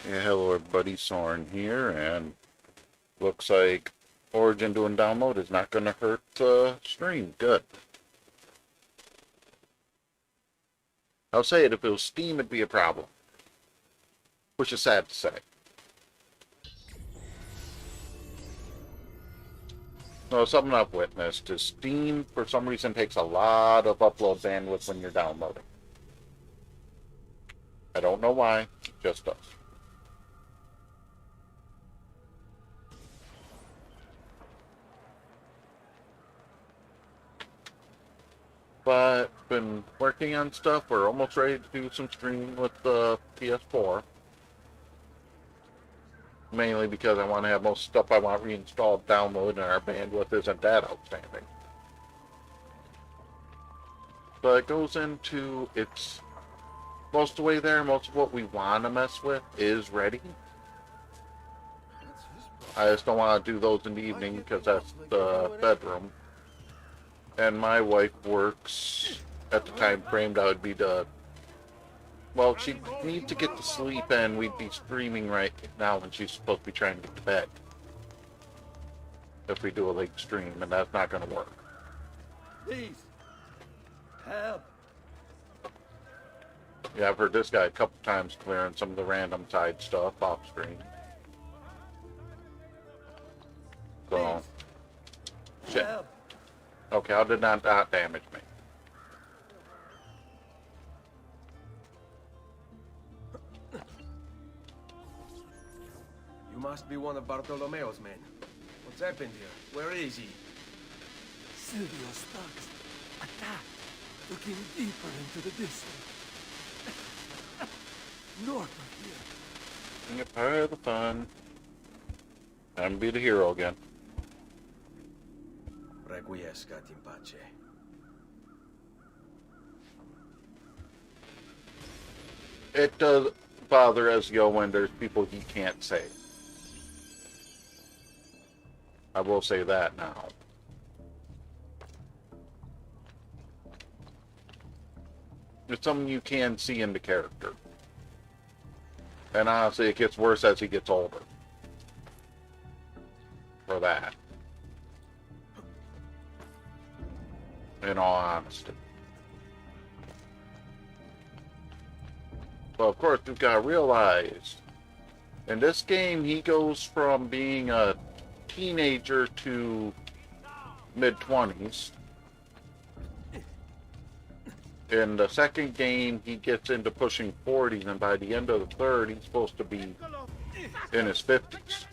Yeah, hello everybody, Soren here, and looks like Origin doing download is not going to hurt the stream. Good. I'll say it, if it was Steam, it'd be a problem. Which is sad to say. No, something I've witnessed is Steam, for some reason, takes a lot of upload bandwidth when you're downloading. I don't know why, it just does. But been working on stuff. We're almost ready to do some streaming with the PS4. Mainly because I want to have most stuff I want reinstalled, download, and our bandwidth isn't that outstanding. But it goes into, it's most of the way there. Most of what we want to mess with is ready. I just don't want to do those in the evening because that's the bedroom. And my wife works at the time frame that would be the, well, she needs to get to sleep, and we'd be streaming right now when she's supposed to be trying to get to bed. If we do a late stream, and that's not going to work. Please, help. Yeah, I've heard this guy a couple times clearing some of the random side stuff off screen. So, shit. Help. Okay, how did that not damage me? You must be one of Bartolomeo's men. What's happened here? Where is he? Silvio's thugs attacked, looking deeper into the distance. North of here. Get part of the fun. I'm be the hero again. Requiescat in pace. It does bother Ezio when there's people he can't save. I will say that now. It's something you can see in the character. And honestly, it gets worse as he gets older. For that. In all honesty. But of course, you've got to realize, in this game, he goes from being a teenager to mid-20s. In the second game, he gets into pushing 40s, and by the end of the third, he's supposed to be in his 50s.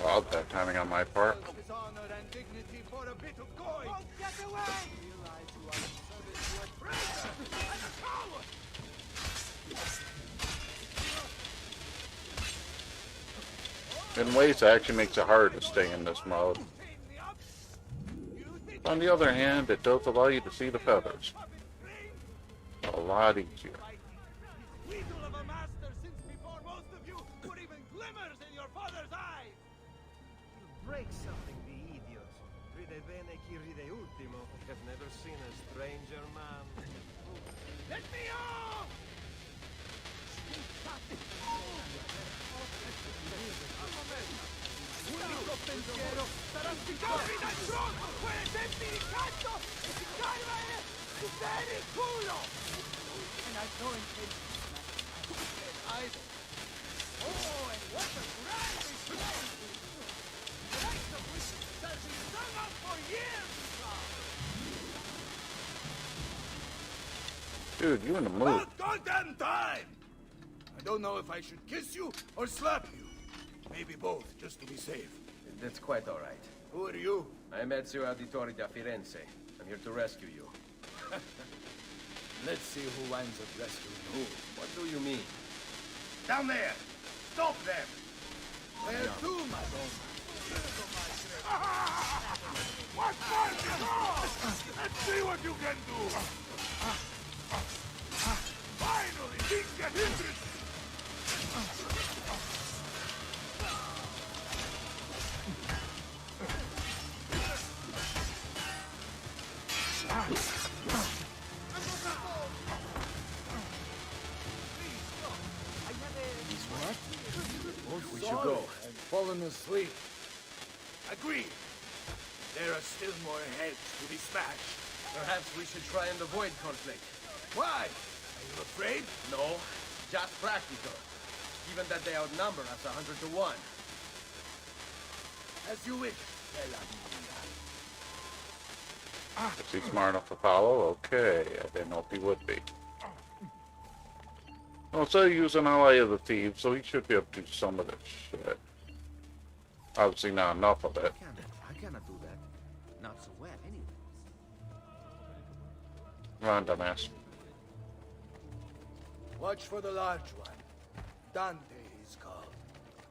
Well, that timing on my part. In ways, it actually makes it hard to stay in this mode. On the other hand, it does allow you to see the feathers. A lot easier. Break something, the idiots. Ride bene chi ride ultimo. Have never seen a stranger man. Let me off! L'unico pensiero sarà sfidarmi dal tronco! Quelle tempi di canto e si carvere su per il culo! And I don't intend either. Oh, and what a grand display! The likes of which shall be sung Dude, you in the mood. About goddamn time! I don't know if I should kiss you or slap you. Maybe both, just to be safe. That's quite all right. Who are you? I'm Ezio Auditore da Firenze. I'm here to rescue you. Let's see who winds up rescuing who. What do you mean? Down there! Stop them! Where to, my boy? What fun is on? Let's see what you can do! Finally, things get interesting! We should go. I've fallen asleep. Agreed. There are still more heads to be smashed. Perhaps we should try and avoid conflict. Why? Are you afraid? No, just practical. Given that they outnumber us 100 to 1. As you wish, Bella mia. Is he smart enough to follow? Okay, I didn't know if he would be. Well, so he's an ally of the thieves, so he should be able to do some of this shit. Obviously not enough of it. I cannot do that. Not so well, anyway. Come on, dumbass. Watch for the large one. Dante is called.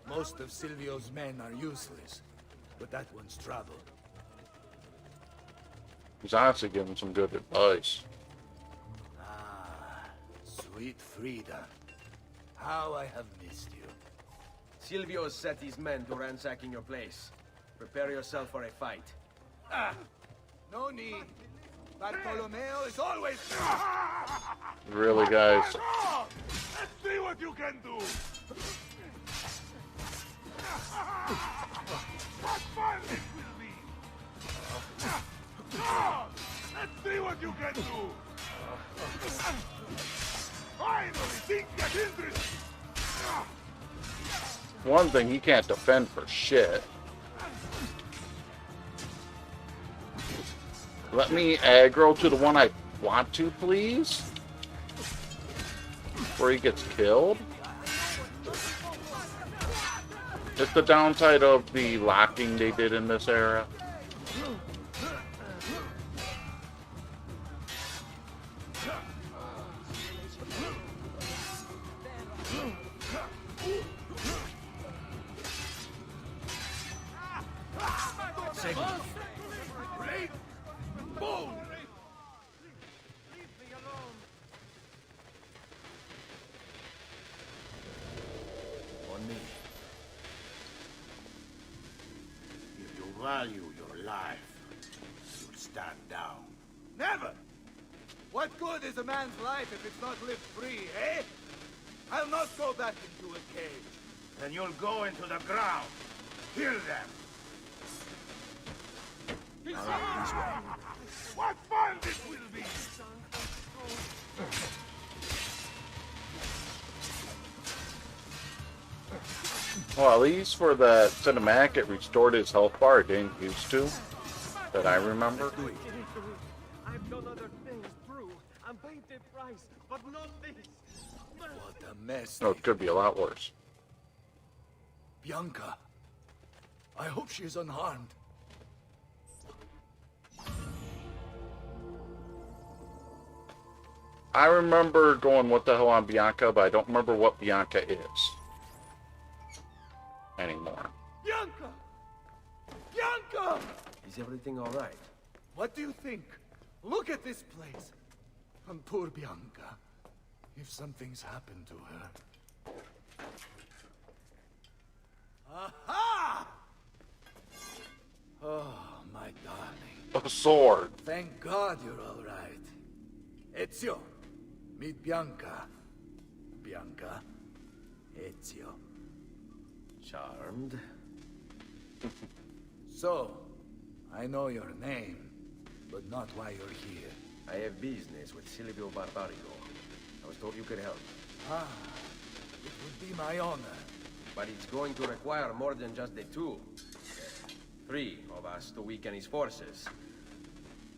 Most of Silvio's men are useless, but that one's trouble. He's honestly giving some good advice. Ah, sweet Frida. How I have missed you. Silvio has set his men to ransacking your place. Prepare yourself for a fight. Ah, no need. Bartolomeo is always... Really, guys? Let's see what you can do! What fun this will be! Let's see what you can do! Finally, things get interesting! One thing, he can't defend for shit. Let me aggro to the one I want to, please? Before he gets killed? It's the downside of the locking they did in this era. Great! Boom! On me. If you value your life, you'll stand down. Never! What good is a man's life if it's not lived free, eh? I'll not go back into a cage. Then you'll go into the ground. Kill them. All right, this way. What fun this will be! Well, at least for the cinematic, it restored his health bar. It didn't used to. That I remember. I've done other things, true. I'm paid the price, but not this. What a mess. No, it could be a lot worse. Bianca. I hope she is unharmed. I remember going, what the hell on Bianca, but I don't remember what Bianca is anymore. Bianca! Bianca! Is everything all right? What do you think? Look at this place. And poor Bianca. If something's happened to her. Aha! Oh, my darling. A sword. Thank God you're all right. Ezio, meet Bianca. Bianca, Ezio. Charmed. So, I know your name, but not why you're here. I have business with Silvio Barbarigo. I was told you could help. Ah, it would be my honor. But it's going to require more than just the two. 3 of us to weaken his forces.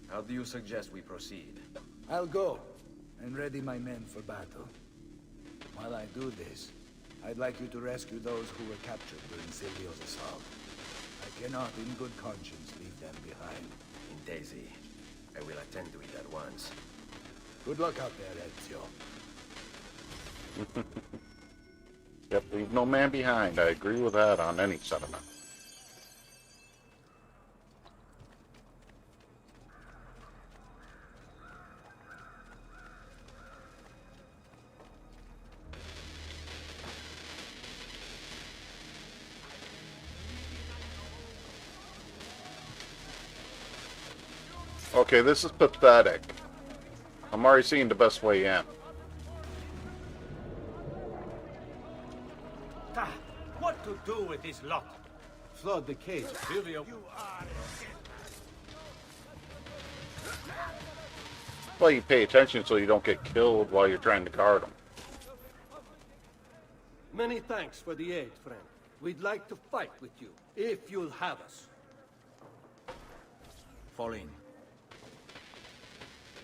How do you suggest we proceed? I'll go. and ready my men for battle. While I do this, I'd like you to rescue those who were captured during Silvio's assault. I cannot, in good conscience, leave them behind. In Daisy. I will attend to it at once. Good luck out there, Ezio. Yep, leave no man behind. I agree with that on any sentiment. Okay, this is pathetic. I'm already seeing the best way in. Ah, what to do with this lot? Flood the cage. Silvio. Well, you pay attention so you don't get killed while you're trying to guard them. Many thanks for the aid, friend. We'd like to fight with you, if you'll have us. Fall in.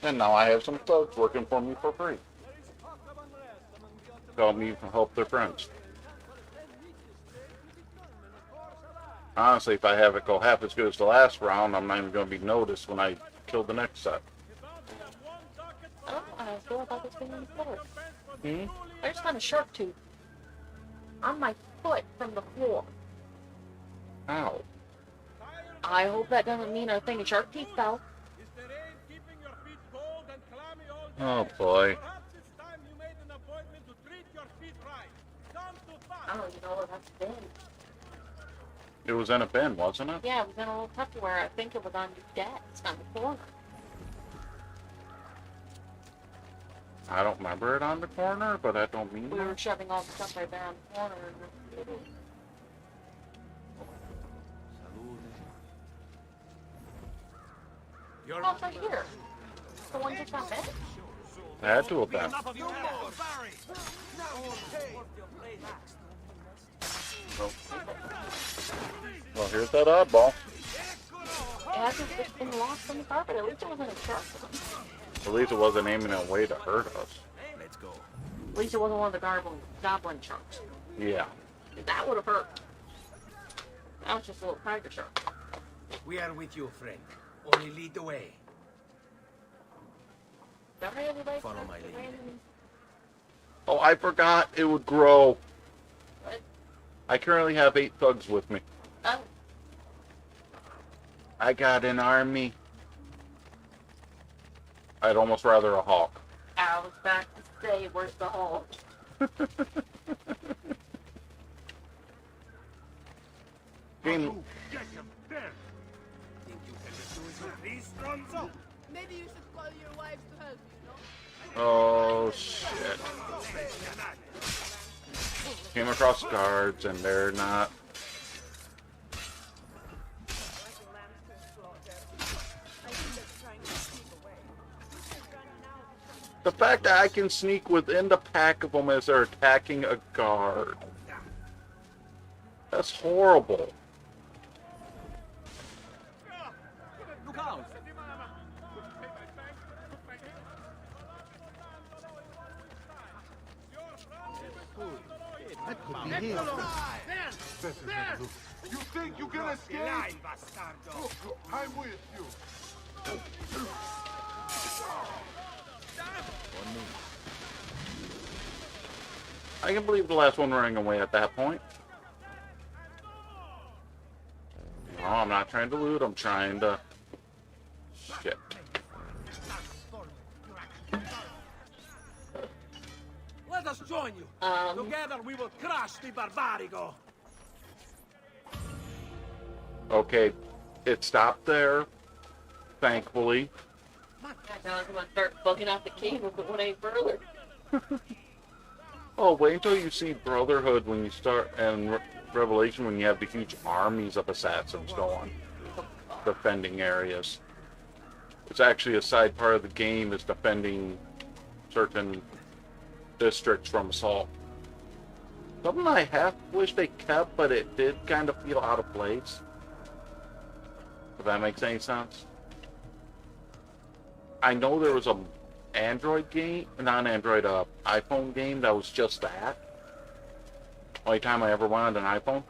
And now I have some thugs working for me for free. Help me help their friends. Honestly, if I have it go half as good as the last round, I'm not even going to be noticed when I kill the next set. I don't know how I feel about this being on the floor. Hmm? I just found a shark tooth on my foot from the floor. Ow. I hope that doesn't mean our thing of shark teeth fell. Oh boy. I don't even know where that's been. It was in a bin, wasn't it? Yeah, it was in a little Tupperware. I think it was on your desk on the corner. I don't remember it on the corner, but that don't mean We were that. shoving all the stuff right there on the corner. Oh, it's right here. The one just got bent. I had to have been. Well, here's that oddball. It hasn't just been lost on the carpet. At least it wasn't a shark. At least it wasn't aiming a way to hurt us. Let's go. At least it wasn't one of the goblin sharks. Yeah. That would have hurt. That was just a little tiger shark. We are with you, friend. Only lead the way. Sorry, everybody. Follow my lead. Oh, I forgot it would grow. What? I currently have 8 thugs with me. Oh, I got an army. I'd almost rather a hawk. I was back to say, where's the hole? Game. Maybe you should call your wives to help you, no? Oh shit. Came across guards and they're not. The fact that I can sneak within the pack of them as they're attacking a guard. That's horrible. Look out! That could be him. You think you can escape? Look, I'm with you. I can believe the last one running away at that point. No, I'm not trying to loot, I'm trying to... Shit. Let us join you. Together we will crush the Barbarigo. Okay, it stopped there, thankfully. Now I'm gonna start bugging out the cave if it went any further. Oh, wait until you see Brotherhood when you start, and Revelation when you have the huge armies of assassins going, defending areas. It's actually a side part of the game is defending certain districts from assault. Something I half wish they kept, but it did kind of feel out of place. If that makes any sense. I know there was a Android game, not Android, iPhone game that was just that. Only time I ever wanted an iPhone.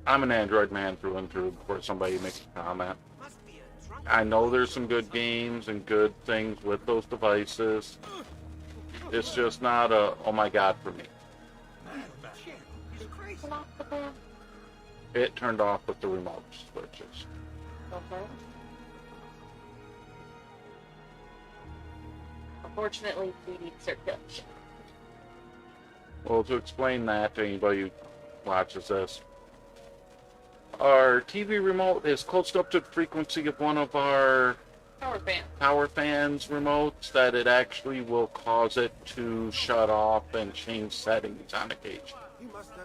I'm an Android man through and through before somebody makes a comment. I know there's some good games and good things with those devices. It's just not a, oh my god for me. Turn off the fan. It turned off with the remote switches. Okay. Unfortunately, we need circulation. Well, to explain that to anybody who watches this, our TV remote is close up to the frequency of one of our power fans remotes that it actually will cause it to shut off and change settings on occasion.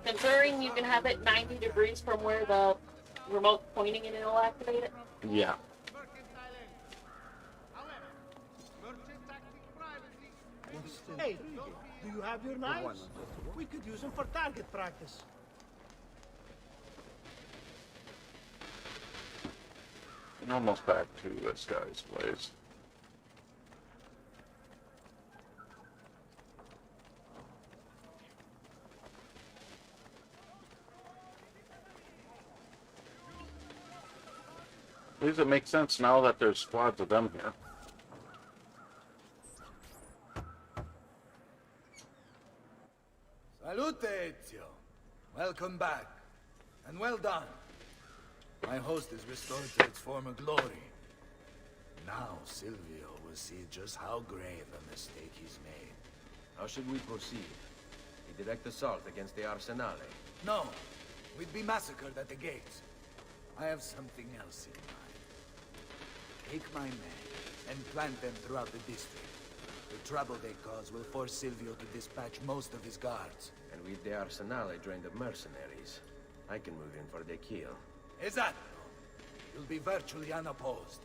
Considering you can have it 90 degrees from where the remote's pointing and it'll activate it. Yeah. Hey, do you have your knives? We could use them for target practice. I'm almost back to this guy's place. At least it makes sense now that there's squads of them here. Salute, Ezio. Welcome back. And well done. My host is restored to its former glory. Now Silvio will see just how grave a mistake he's made. How should we proceed? A direct assault against the Arsenale. No, we'd be massacred at the gates. I have something else in mind. Take my men and plant them throughout the district. The trouble they cause will force Silvio to dispatch most of his guards. And with the Arsenale drained of mercenaries, I can move in for the kill. Esatto. You'll be virtually unopposed.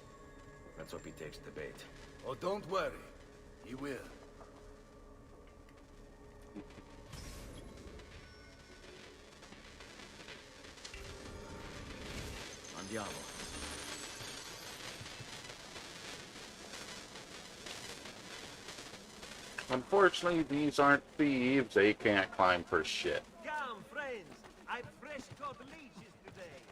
Let's hope he takes the bait. Oh, don't worry. He will. Andiamo. Unfortunately, these aren't thieves. They can't climb for shit. Come, friends. I fresh caught leeches today.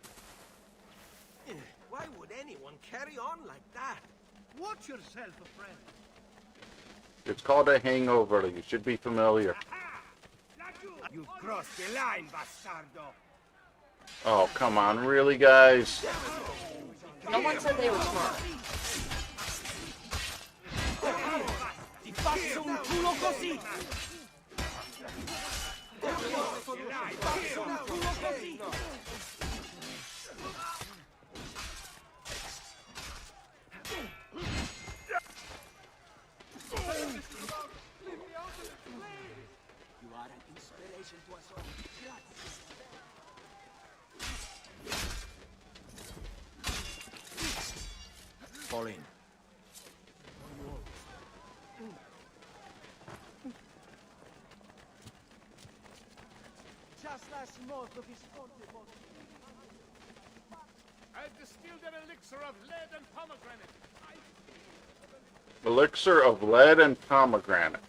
Why would anyone carry on like that? Watch yourself, friend. It's called a hangover. You should be familiar. You've crossed the line, bastardo. Oh, come on. Really, guys? No one said they were smart. Ti faccio un culo così. You are an inspiration to us all. Fall in. I've distilled an elixir of lead and pomegranate. Elixir of lead and pomegranate.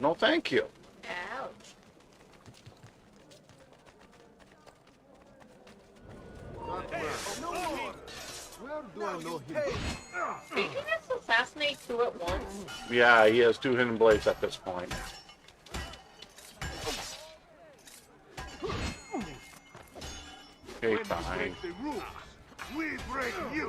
No, thank you. Ouch. Where do I know him? So you can just assassinate two at once. Yeah, he has two hidden blades at this point. Okay, fine. The rules. We break you.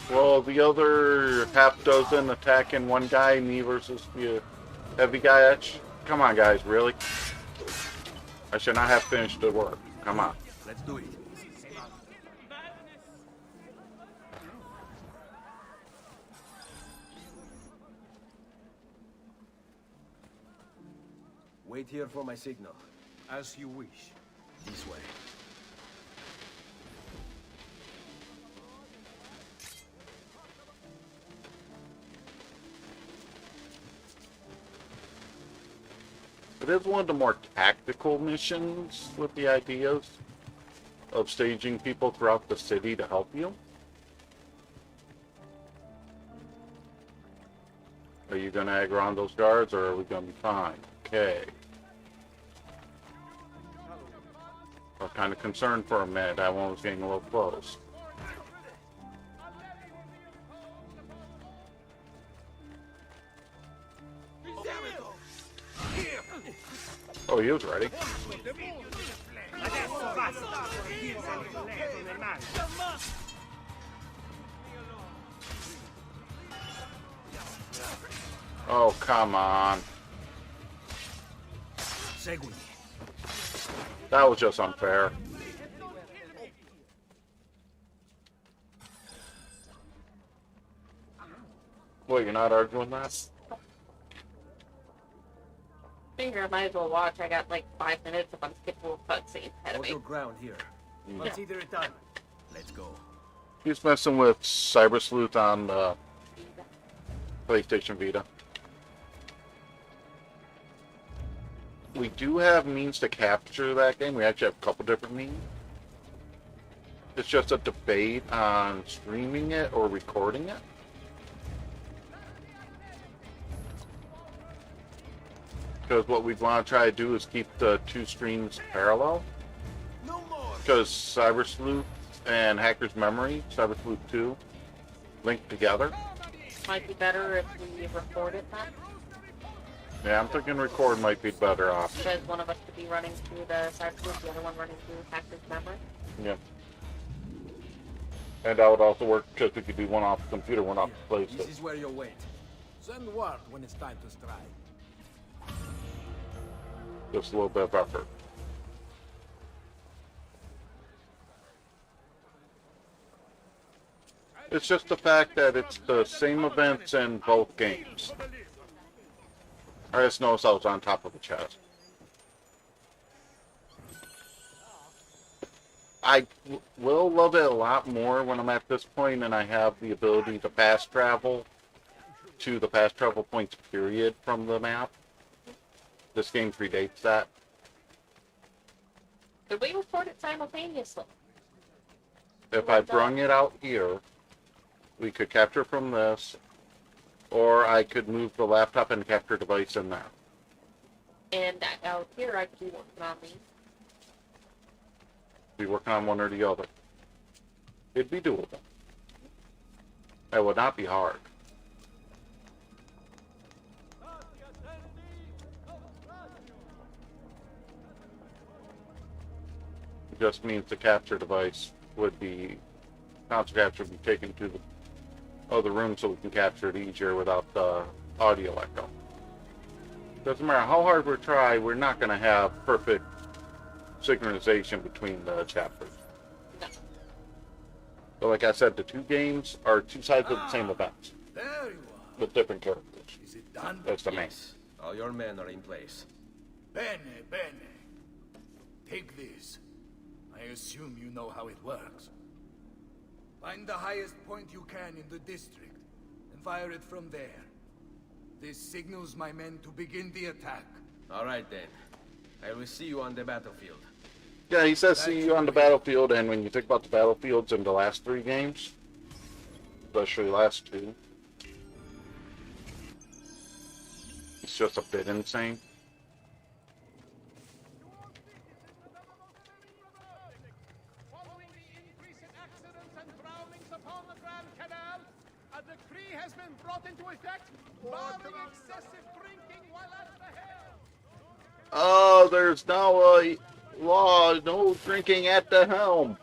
Well, the other half dozen attacking one guy, me versus the heavy guy. Come on, guys, really? I should not have finished the work. Come on. Let's do it. Wait here for my signal. As you wish. This way. It is one of the more tactical missions with the ideas of staging people throughout the city to help you. Are you going to aggro on those guards, or are we going to be fine? Okay. I was kind of concerned for a minute. That one was getting a little close. Oh, he was ready. Oh, come on. That was just unfair. What, you're not arguing that? Figure I might as well watch. I got like 5 minutes of unskippable cutscenes ahead of Hold me. your ground here. Consider it done. Let's go. He's messing with Cyber Sleuth on the PlayStation Vita. We do have means to capture that game. We actually have a couple different means. It's just a debate on streaming it or recording it. Because what we'd want to try to do is keep the two streams parallel. Because Cyber Sleuth and Hacker's Memory, Cyber Sleuth 2, link together. Might be better if we record it then. Yeah, I'm thinking record might be better off. Because one of us could be running through the Cyber Sleuth, the other one running through Hacker's Memory. Yeah. And that would also work because we could do one off the computer, one off the This PlayStation. is where you'll wait. Send word when it's time to strike. Just a little bit of effort. It's just the fact that it's the same events in both games. I just noticed I was on top of the chest. I will love it a lot more when I'm at this point and I have the ability to fast travel to the fast travel points period from the map. This game predates that. Could we record it simultaneously? If I brung it out here, we could capture from this, or I could move the laptop and capture device in there. And out here, I could be working on these. Be working on one or the other. It'd be doable. It would not be hard. It just means the capture device would be, console capture would be taken to the other room so we can capture it easier without the audio echo. Doesn't matter how hard we try, we're not going to have perfect synchronization between the chapters. No. So like I said, the two games are two sides of the same event There you are. with different characters. Is it done? That's the main. Yes. All your men are in place. Bene, bene. Take this. I assume you know how it works. Find the highest point you can in the district, and fire it from there. This signals my men to begin the attack. All right, then. I will see you on the battlefield. Yeah, he says see you on the battlefield, and when you think about the battlefields in the last three games, especially the last two, it's just a bit insane. Following the increase in accidents and drownings upon the Grand Canal, a decree has been brought into effect barring excessive drinking while at the helm. Oh, there's now a law, no drinking at the helm.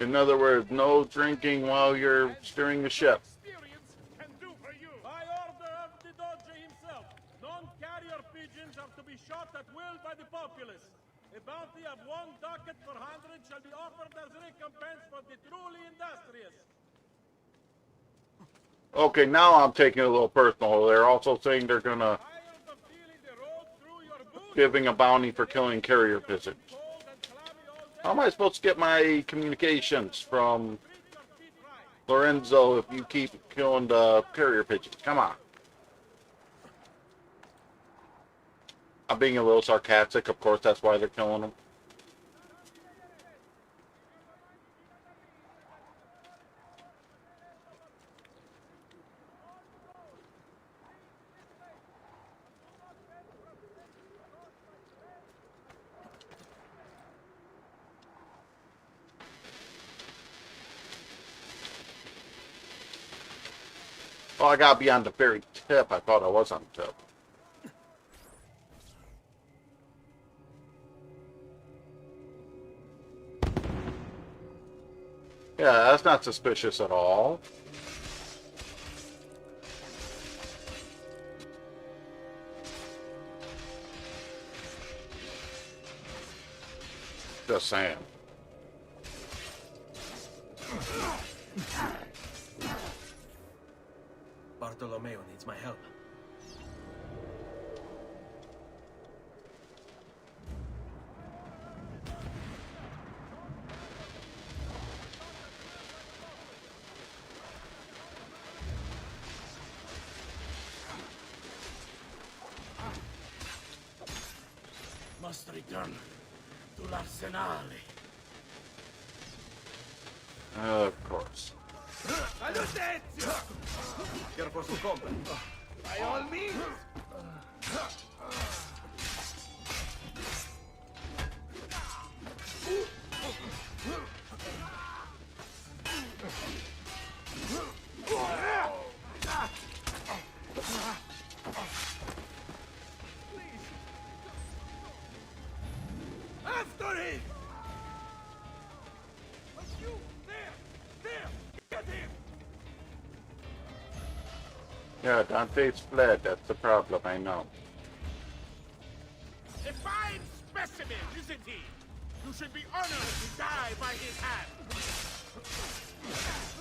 In other words, no drinking while you're steering the ship. Experience can do for you. By order of the Doge himself, non-carrier pigeons are to be shot at will by the populace. A bounty of 1 ducat per 100 shall be offered as recompense for the truly industrious. Okay, now I'm taking it a little personal. They're also saying they're gonna Tired of feeling the road through your boots? giving a bounty for killing carrier pigeons. Cold and clammy all day. How am I supposed to get my communications from Treat your feet right. Lorenzo if you keep killing the carrier pigeons? Come on. I'm being a little sarcastic. Of course, that's why they're killing them. Oh, I gotta be on the very tip. I thought I was on the tip. Yeah, that's not suspicious at all. Just saying. Bartolomeo needs my help. Must return to l'Arsenale. Of course. Salutezio! Care for some company? By all means! After him! You, there, get him! Yeah, Dante's fled. That's the problem. I know. A fine specimen, isn't he? You should be honored to die by his hand.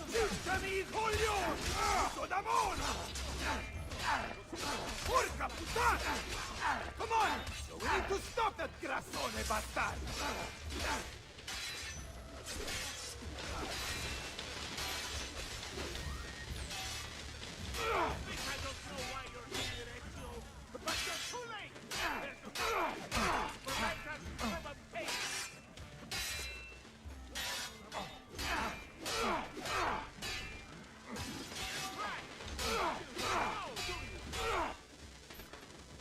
Scusami, Julio! Sodamon! Porca puttana! Come on! So we need to stop that grassone bastard! I don't know why you're here, Ezio, but you're too late!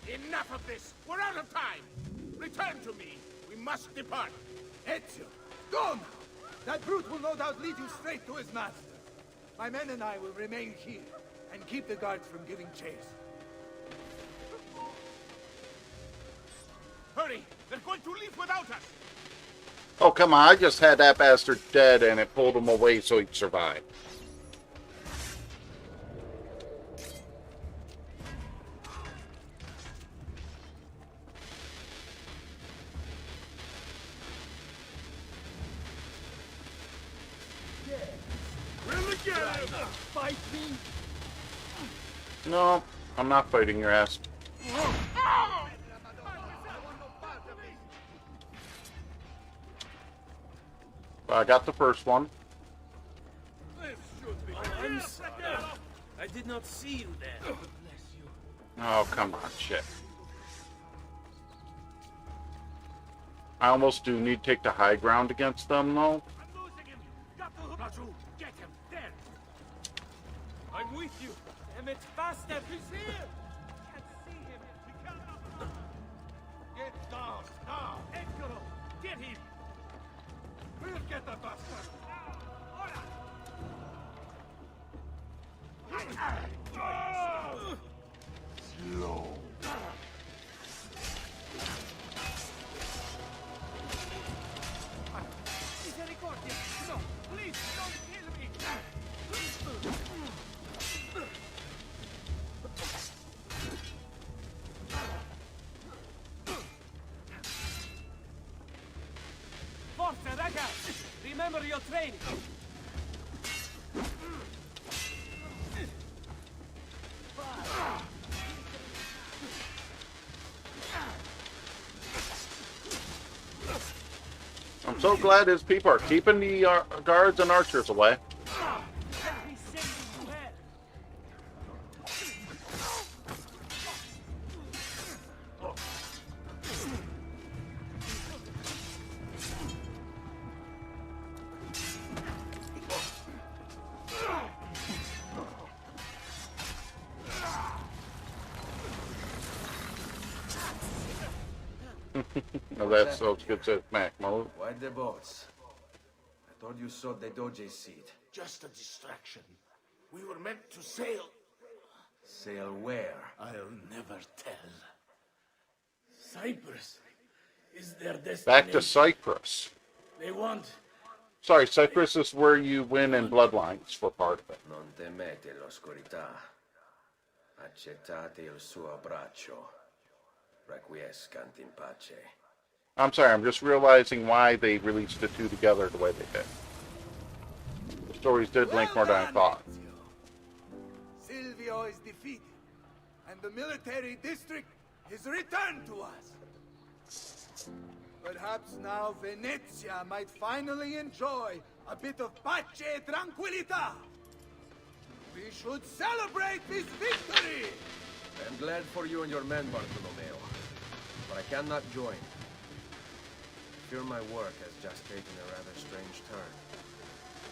Enough of this! We're out of time! Return to me! We must depart! Ezio, go now! That brute will no doubt lead you straight to his master. My men and I will remain here and keep the guards from giving chase. Hurry! They're going to leave without us! Oh, come on. I just had that bastard dead and it pulled him away so he'd survive. Really get him! Fight me! No, I'm not fighting your ass. I got the first one. This should be... I'm sorry. I did not see you there. Bless you. Oh, come on, shit. I almost do need to take the high ground against them, though. I'm losing him! Got to... Raju, get him! There! I'm with you! Damn it, faster! He's here! Can't see him! We cannot... Get down! Now! Eccolo! Get him! We'll get the bastard! Now! Ora! Slow. Misericordia! No! Please, don't kill me! Forza, ragazzi! Remember your training! I'm so glad his people are keeping the guards and archers away. Let me send you to hell! No, What's that's so happened good here? at Mac mode. Why the boats? I thought you sowed the Doge's seed. Just a distraction. We were meant to sail. Sail where? I'll never tell. Cyprus is their destination. Back to Cyprus. They want. Sorry, Cyprus is where you win in Bloodlines for part of it. Non temete l'oscurità. Accettate il suo abbraccio. Requiescant in pace. I'm sorry, I'm just realizing why they released the two together the way they did. The stories did link more than I thought. Ezio. Silvio is defeated, and the military district is returned to us. Perhaps now Venezia might finally enjoy a bit of pace e tranquillità. We should celebrate this victory! I'm glad for you and your men, Bartolomeo. But I cannot join. I fear my work has just taken a rather strange turn.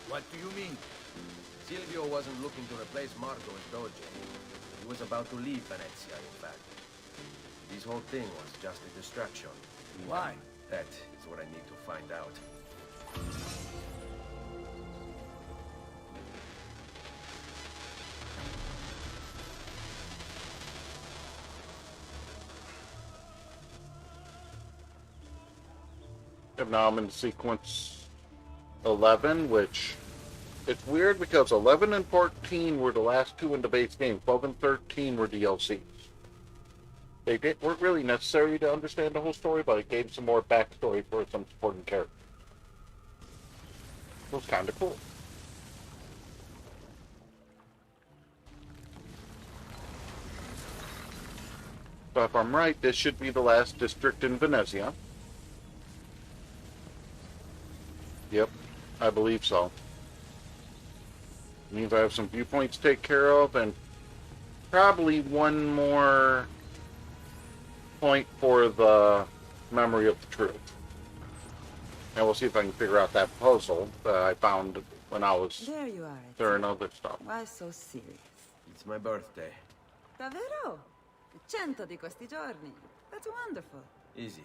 What do you mean? Silvio wasn't looking to replace Marco as Doge. He was about to leave Venezia, in fact. This whole thing was just a distraction. Why? That is what I need to find out. And now I'm in sequence 11, which it's weird because 11 and 14 were the last two in the base game. 12 and 13 were DLCs. Weren't really necessary to understand the whole story, but it gave some more backstory for some supporting characters. It was kind of cool. But if I'm right, this should be the last district in Venezia. Yep, I believe so. Means I have some viewpoints to take care of, and probably one more point for the memory of the truth. And we'll see if I can figure out that puzzle that I found when I was There you are. there and other stuff. Why so serious? It's my birthday. Davvero? 100 di questi giorni. That's wonderful. Is it?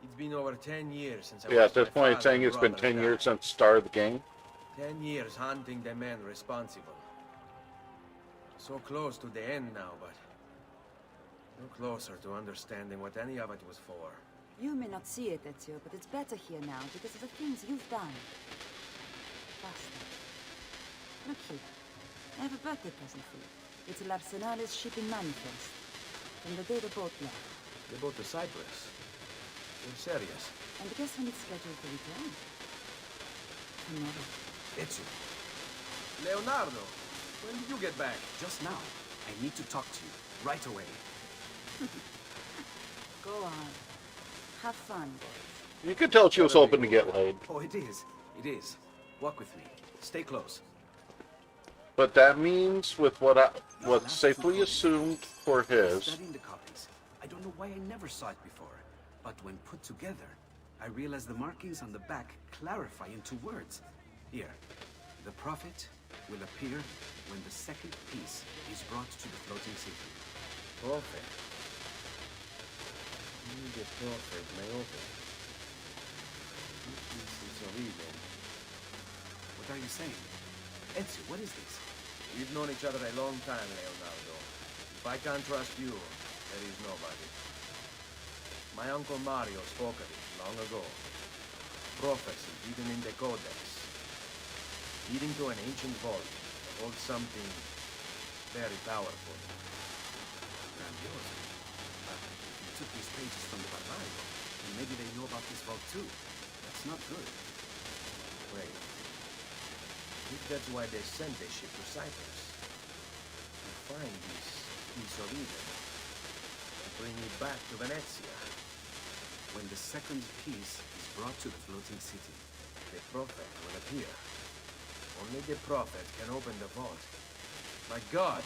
It's been over 10 years since I Yeah, at watched this my point it's father saying and it's been brother 10 die. years since the start of the game. 10 years hunting the men responsible. So close to the end now, but no closer to understanding what any of it was for. You may not see it, Ezio, but it's better here now because of the things you've done. Basta. Look here. I have a birthday present for you. It's L'Arsenale's shipping manifest. From the day the boat left. They boat to Cyprus. You're serious? And guess when it's scheduled to return? Tomorrow. Ezio, Leonardo, when did you get back? just now. I need to talk to you, right away. Go on. Have fun, boys. You could tell she was hoping to get laid. Oh, it is. It is. Walk with me. Stay close. But that means with what's Last safely two assumed copies. for his, Studying the copies. I don't know why I never saw it before, but when put together, I realized the markings on the back clarify into words. Here, the prophet will appear when the second piece is brought to the floating city. Prophet. The prophet may open. This is horrible. What are you saying? Ezio, what is this? We've known each other a long time, Leonardo. If I can't trust you, there is nobody. My uncle Mario spoke of it long ago. Prophecy hidden in the Codex. Leading to an ancient vault that holds something very powerful. Grandioso. If you took these pages from the Barbario, then maybe they know about this vault too. That's not good. Wait. If that's why they sent their ship to Cyprus. To find this piece of Eden. To bring it back to Venezia. When the second piece is brought to the floating city, The prophet will appear. Only the prophet can open the vault. My God!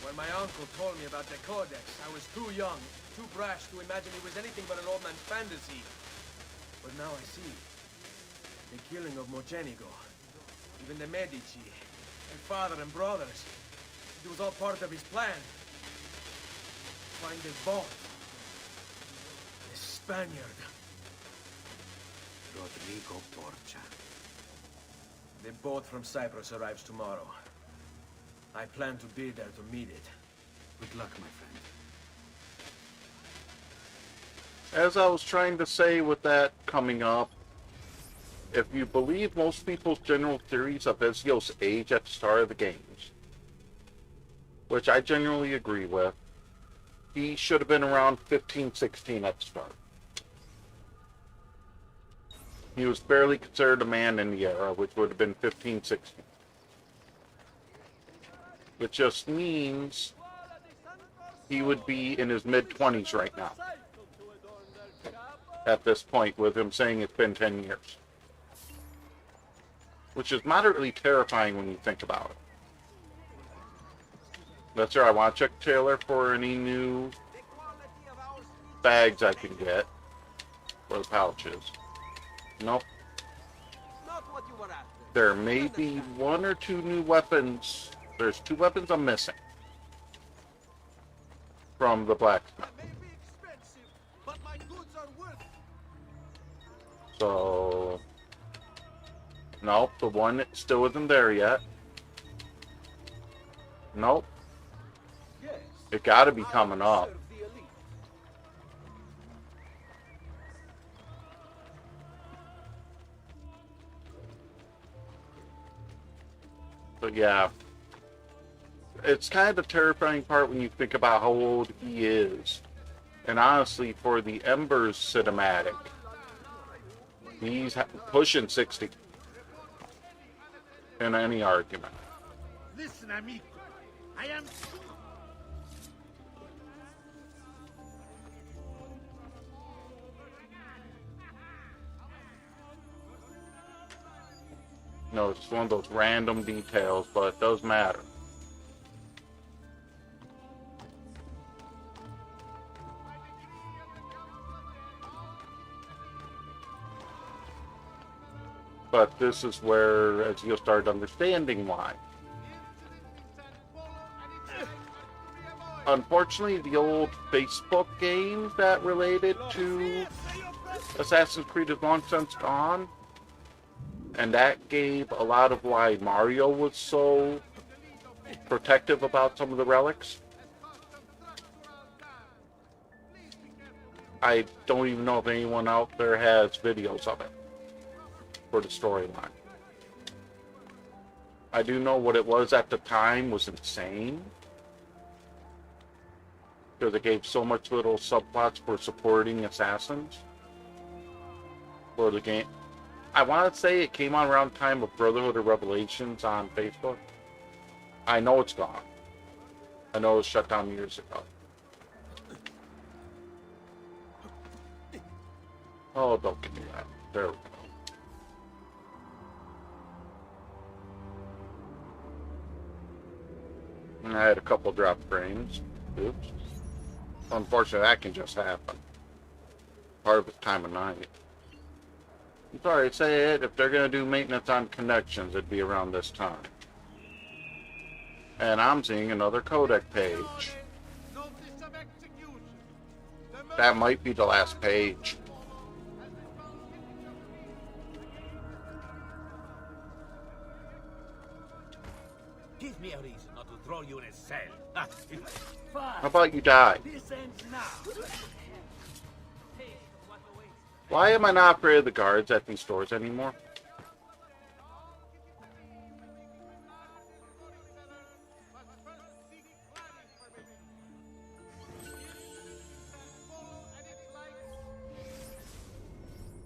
When my uncle told me about the Codex, I was too young, too brash to imagine it was anything but an old man's fantasy. But now I see. The killing of Mocenigo. Even the Medici. Their father and brothers. It was all part of his plan. Find the vault. Spaniard. Rodrigo Porcha. The boat from Cyprus arrives tomorrow. I plan to be there to meet it. Good luck, my friend. As I was trying to say with that coming up, if you believe most people's general theories of Ezio's age at the start of the games, which I generally agree with, he should have been around 15, 16 at the start. He was barely considered a man in the era, which would have been 15, 16. Which just means he would be in his mid-20s right now. At this point, with him saying it's been 10 years. Which is moderately terrifying when you think about it. That's right, I want to check Taylor for any new bags I can get. For the pouches. Nope. There may be one or two new weapons. There's 2 weapons I'm missing. From the blacksmith. So... Nope, the one still isn't there yet. Nope. It gotta be coming up. But yeah. It's kind of the terrifying part when you think about how old he is. And honestly, for the Embers cinematic, he's pushing 60. In any argument. Listen, amigo. I am... No, it's just one of those random details, but it does matter. But this is where, as you'll start understanding why. Unfortunately, the old Facebook games that related to Assassin's Creed is long since gone. And that gave a lot of why Mario was so protective about some of the relics. I don't even know if anyone out there has videos of it for the storyline. I do know what it was at the time was insane. Because it gave so much little subplots for supporting assassins for the game. I want to say it came on around the time of Brotherhood of Revelations on Facebook. I know it's gone. I know it was shut down years ago. Oh, don't give me that. There we go. And I had a couple drop frames. Oops. Unfortunately, that can just happen. Part of the time of night. I'm sorry to say it, if they're going to do maintenance on connections, it'd be around this time. And I'm seeing another codec page. That might be the last page. Give me a reason not to throw you in a cell. How about you die? This ends now. Why am I not afraid of the guards at these stores anymore?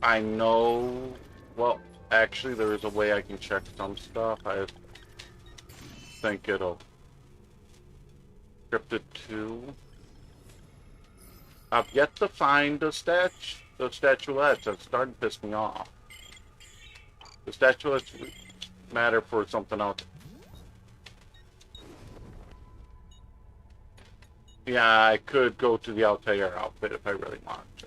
I know... Well, actually, there is a way I can check some stuff. I think it'll... Scripted 2. I've yet to find the statuettes. It's starting to piss me off. The statuettes matter for something else. Yeah, I could go to the Altair outfit if I really wanted to.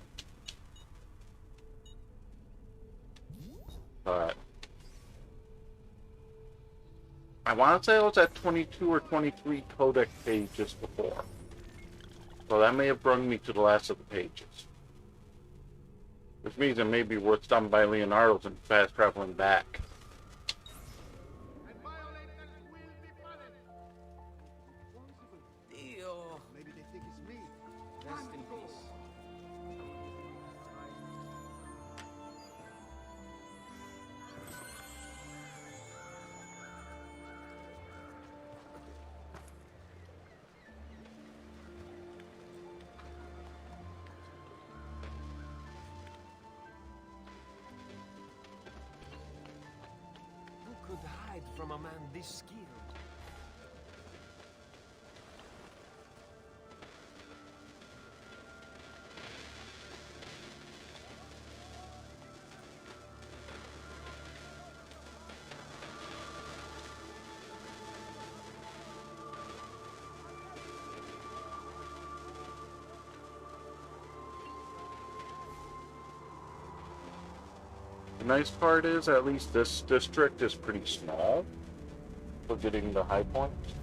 But I want to say I was at 22 or 23 codec pages before. So that may have brought me to the last of the pages. Which means it may be worth stopping by Leonardo's and fast traveling back. Dio. Maybe they think it's me. Rest in peace. Who could hide from a man this skilled? The nice part is, at least this district is pretty small for getting the high points.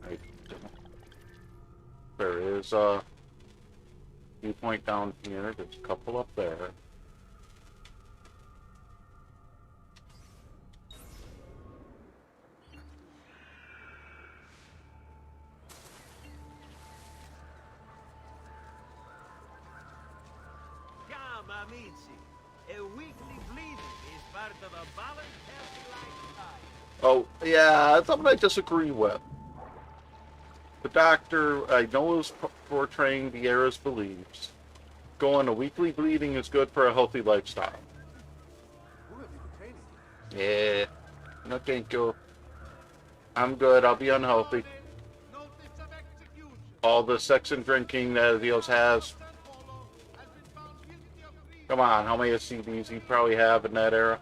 Right. There is a viewpoint down here. There's a couple up there. Come, amici. A weekly bleeding is part of a balanced, healthy lifestyle. Oh, yeah, that's something I disagree with. The doctor, I know, is portraying the era's beliefs. Going a weekly bleeding is good for a healthy lifestyle. Who have you been training? Yeah. No, thank you. I'm good. I'll be unhealthy. Notice of execution. All the sex and drinking that Dios has. Has been found guilty of treason. Come on, how many CDs you probably have in that era?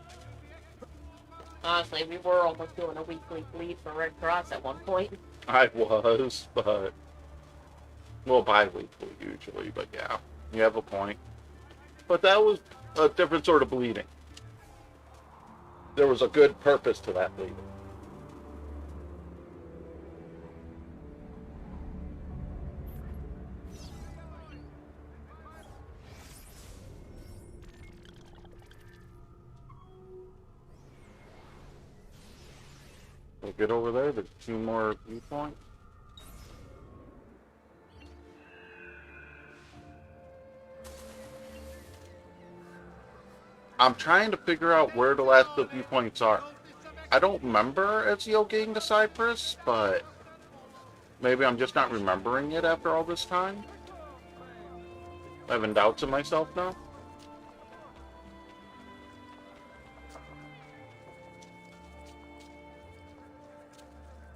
Honestly, we were almost doing a weekly bleed for Red Cross at one point. I was, but... Well, bi-weekly usually, but yeah. You have a point. But that was a different sort of bleeding. There was a good purpose to that bleeding. We'll get over there. There's 2 more viewpoints. I'm trying to figure out where the last of the viewpoints are. I don't remember Ezio getting to Cyprus, but maybe I'm just not remembering it after all this time. I'm having doubts in myself now.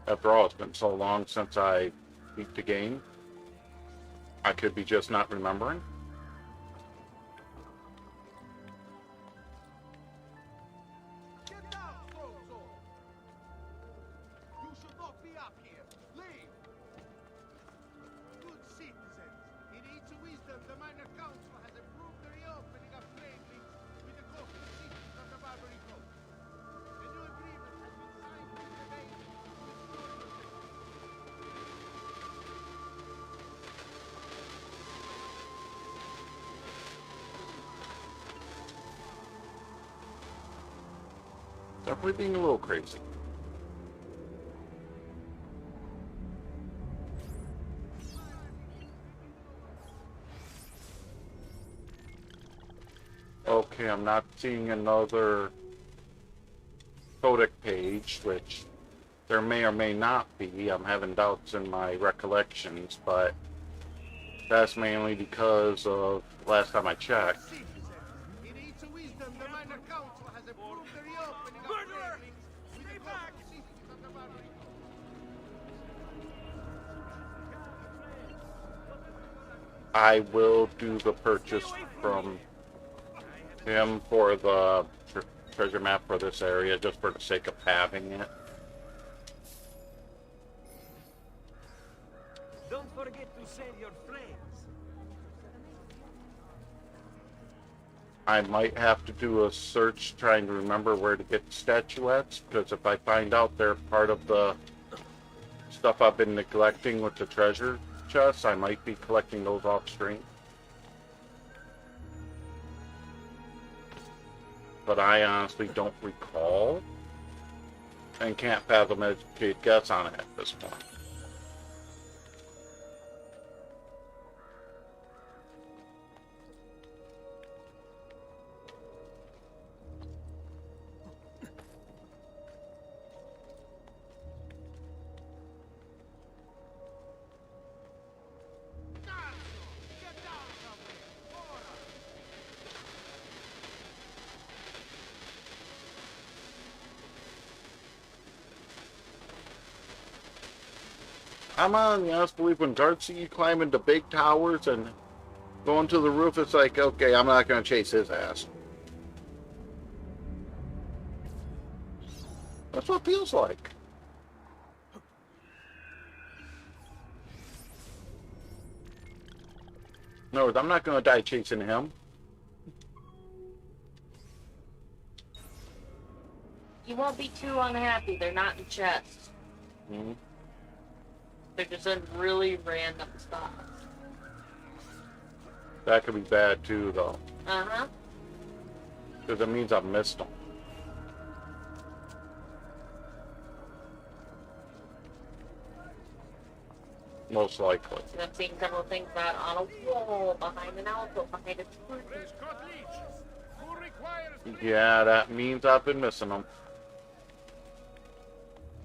After all, it's been so long since I beat the game. I could be just not remembering. Get down, Frozo. You should not be up here. Leave. Good citizens. In its wisdom, the Minor Council has approved the reopening of trade links with the coastal cities of the Barbary Coast. A new agreement has been signed with the base. Definitely being a little crazy. Okay, I'm not seeing another codec page, which there may or may not be. I'm having doubts in my recollections, but that's mainly because of last time I checked. Citizens. In its wisdom, the Minor Council has approved the reopening of trade links with the coastal cities of the Barbary Coast. I will do the purchase from him for the treasure map for this area, just for the sake of having it. Don't forget to send your friends. I might have to do a search trying to remember where to get statuettes, because if I find out they're part of the stuff I've been neglecting with the treasure chests. I might be collecting those off stream. But I honestly don't recall. And can't fathom a educated guess on it at this point. I'm on the honest belief when guards see you climb into big towers and going to the roof, it's like, okay, I'm not going to chase his ass. That's what it feels like. No, I'm not going to die chasing him. You won't be too unhappy. They're not in chests. Mm-hmm. They're just in really random spots. That could be bad too, though. Uh-huh. Because it means I've missed them. Most likely. And I've seen several things that on a wall, behind an alcove, behind a tree. Yeah, that means I've been missing them.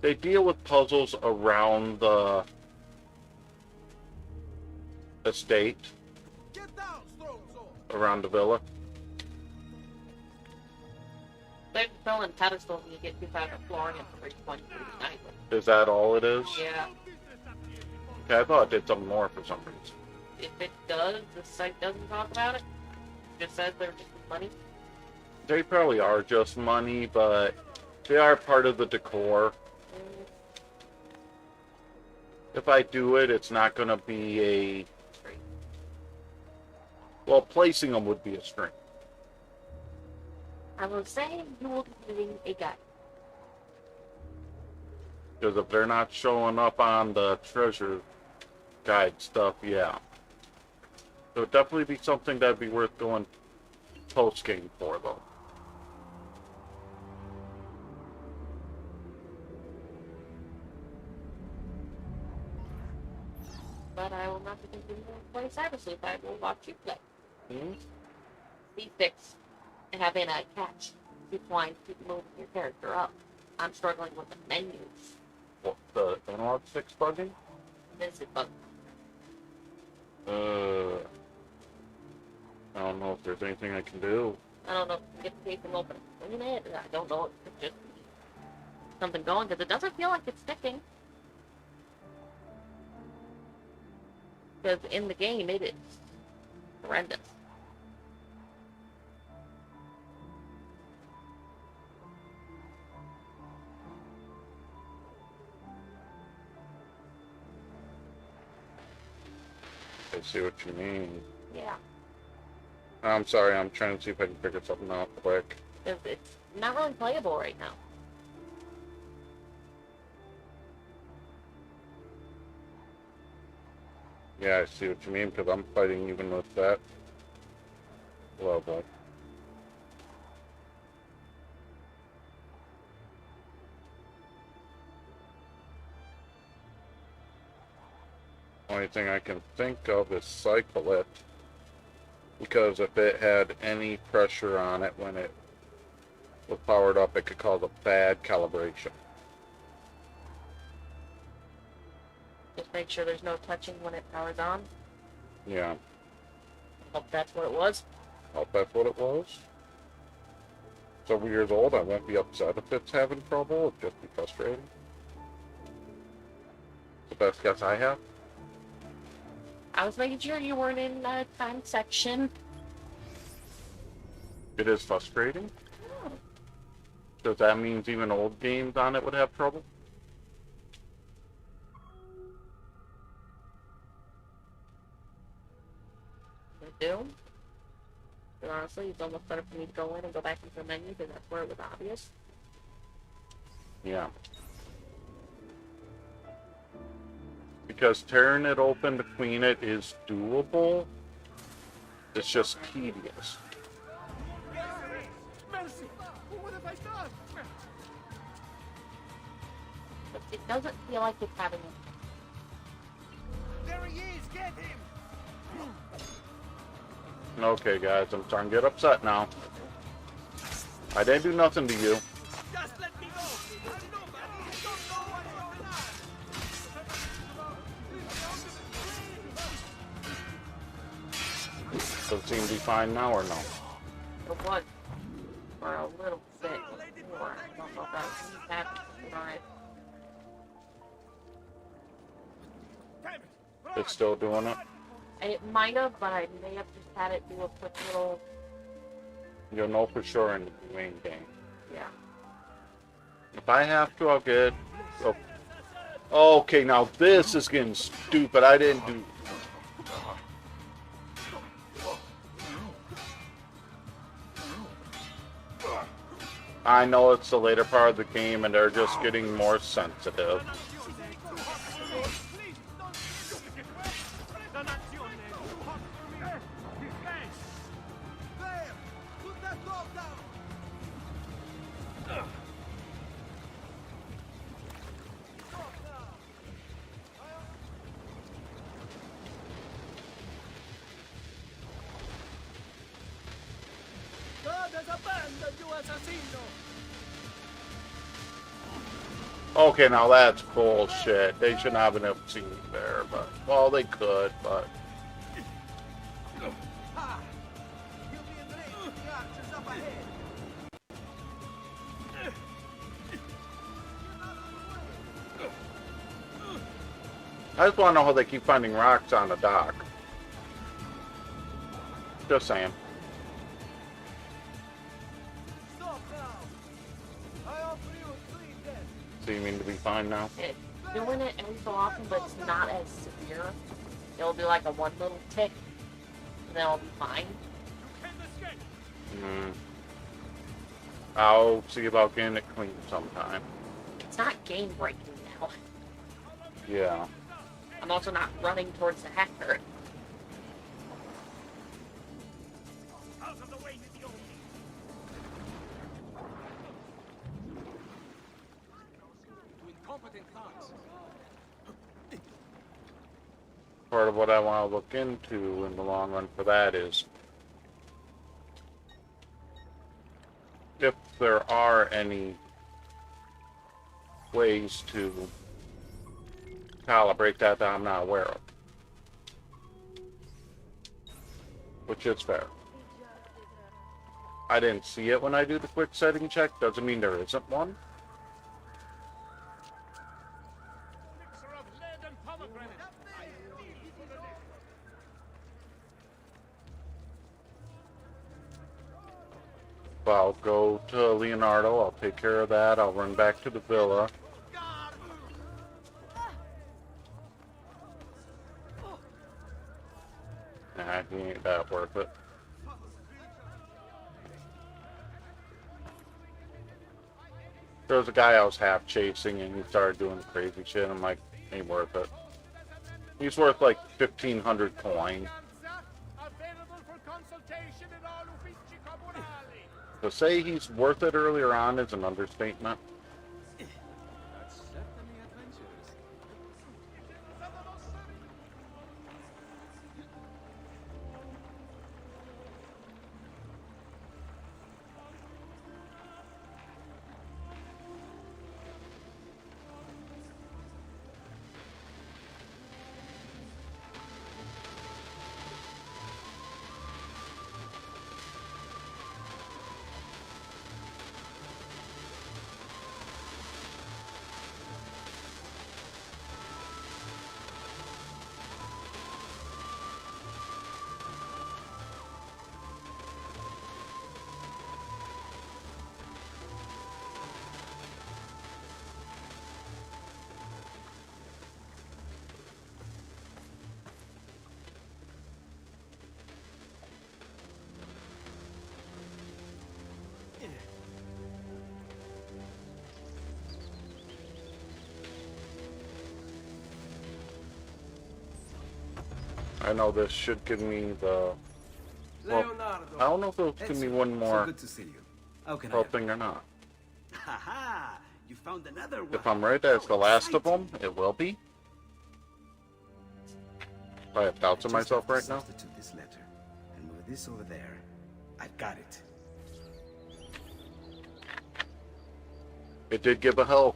They deal with puzzles around the estate, around the villa. They're filling pedestals and you get 2,000 flooring and 320 nightly. Is that all it is? Yeah. Okay, I thought it did something more for some reason. If it does, the site doesn't talk about it. It just says they're just money. They probably are just money, but they are part of the decor. If I do it, it's not going to be a... Well, placing them would be a string. I will say you will be getting a guide. Because if they're not showing up on the treasure guide stuff, yeah. So it'd definitely be something that'd be worth going post-game for, though. But I will not be continuing to play Cybersleep. I will watch you play. Hmm? C6 and having a catch. Keep flying, keep moving your character up. I'm struggling with the menus. What, the analog 6 bugging? Visit bug. I don't know if there's anything I can do. I don't know if you get the case and open it. Clean it. I don't know if it's just something going because it doesn't feel like it's sticking. Because in the game it is horrendous. I see what you mean. Yeah. I'm sorry, I'm trying to see if I can figure something out quick. Because it's not really playable right now. Yeah, I see what you mean, because I'm fighting even with that level. Only thing I can think of is cycle it. Because if it had any pressure on it when it was powered up, it could cause a bad calibration. Just make sure there's no touching when it powers on. Yeah. Hope that's what it was. Hope that's what it was. 7 years old, I won't be upset if it's having trouble. It'd just be frustrating. The best guess I have. I was making sure you weren't in the time section. It is frustrating. Oh. Does that mean even old games on it would have trouble? They do. But honestly, it's almost better for me to go in and go back into the menu because that's where it was obvious. Yeah. Because tearing it open to clean it is doable. It's just tedious. Mercy! What have I done? But it doesn't feel like it's having There he is! Get him! Okay, guys, I'm starting to get upset now. I didn't do nothing to you. Just let me go! I'm nobody! I don't know what's going on! Does it seem to be fine now or no? it was for a little bit before. I don't know if that was happening or it. It's still doing it? It might have, but I may have just had it do a quick little. You'll know for sure in the main game. Yeah. If I have to, I'll get. Oh. Okay, now this is getting stupid. I didn't do. I know it's the later part of the game and they're just getting more sensitive. God has abandoned you, assassino! Okay, now that's bullshit. They should not have been able to see me there, but well, they could, but Ha! You'll be in range of the archers up ahead. I just want to know how they keep finding rocks on the dock. Just saying. Stop now! I offer you a clean death! So you mean to be fine now? It's doing it every so often, but it's not as severe. It'll do like a one little tick, and then it'll be fine. You can't escape. Hmm. I'll see about getting it clean sometime. It's not game breaking now. Yeah. I'm also not running towards the hacker. Out of the way, idiot. To incompetent thugs! Part of what I want to look into in the long run for that is if there are any ways to calibrate that I'm not aware of. Which is fair. I didn't see it when I do the quick setting check. Doesn't mean there isn't one. Mixer of lead and pomegranate. I'll go to Leonardo. I'll take care of that. I'll run back to the villa. Nah, he ain't that worth it. There was a guy I was half chasing and he started doing crazy shit. I'm like, ain't worth it. He's worth like 1,500 coin. Available for consultation in all uffici comunali. To say he's worth it earlier on is an understatement. That's certainly adventurous. I know this should give me the... Well, Leonardo. I don't know if it'll give me one So more good to see you. How can I pro help? thing or not. Haha! You found another one. If I'm right that it's the How last of exciting. them, it will be. I have doubts in Just myself have to right now. substitute this letter and move this over there. I've got it. It did give a health.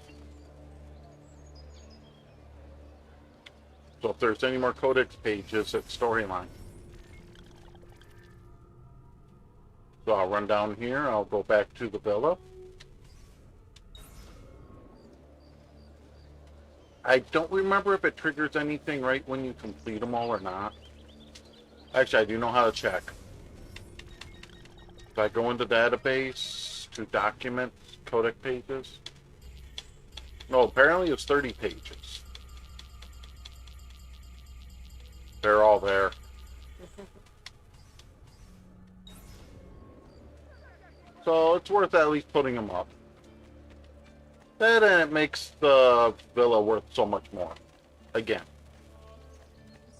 So if there's any more codex pages, it's storyline. So I'll run down here, I'll go back to the villa. I don't remember if it triggers anything right when you complete them all or not. Actually, I do know how to check. If I go into database to documents, codec pages. No, apparently it's 30 pages. They're all there. So it's worth at least putting them up. Then it makes the villa worth so much more. Again.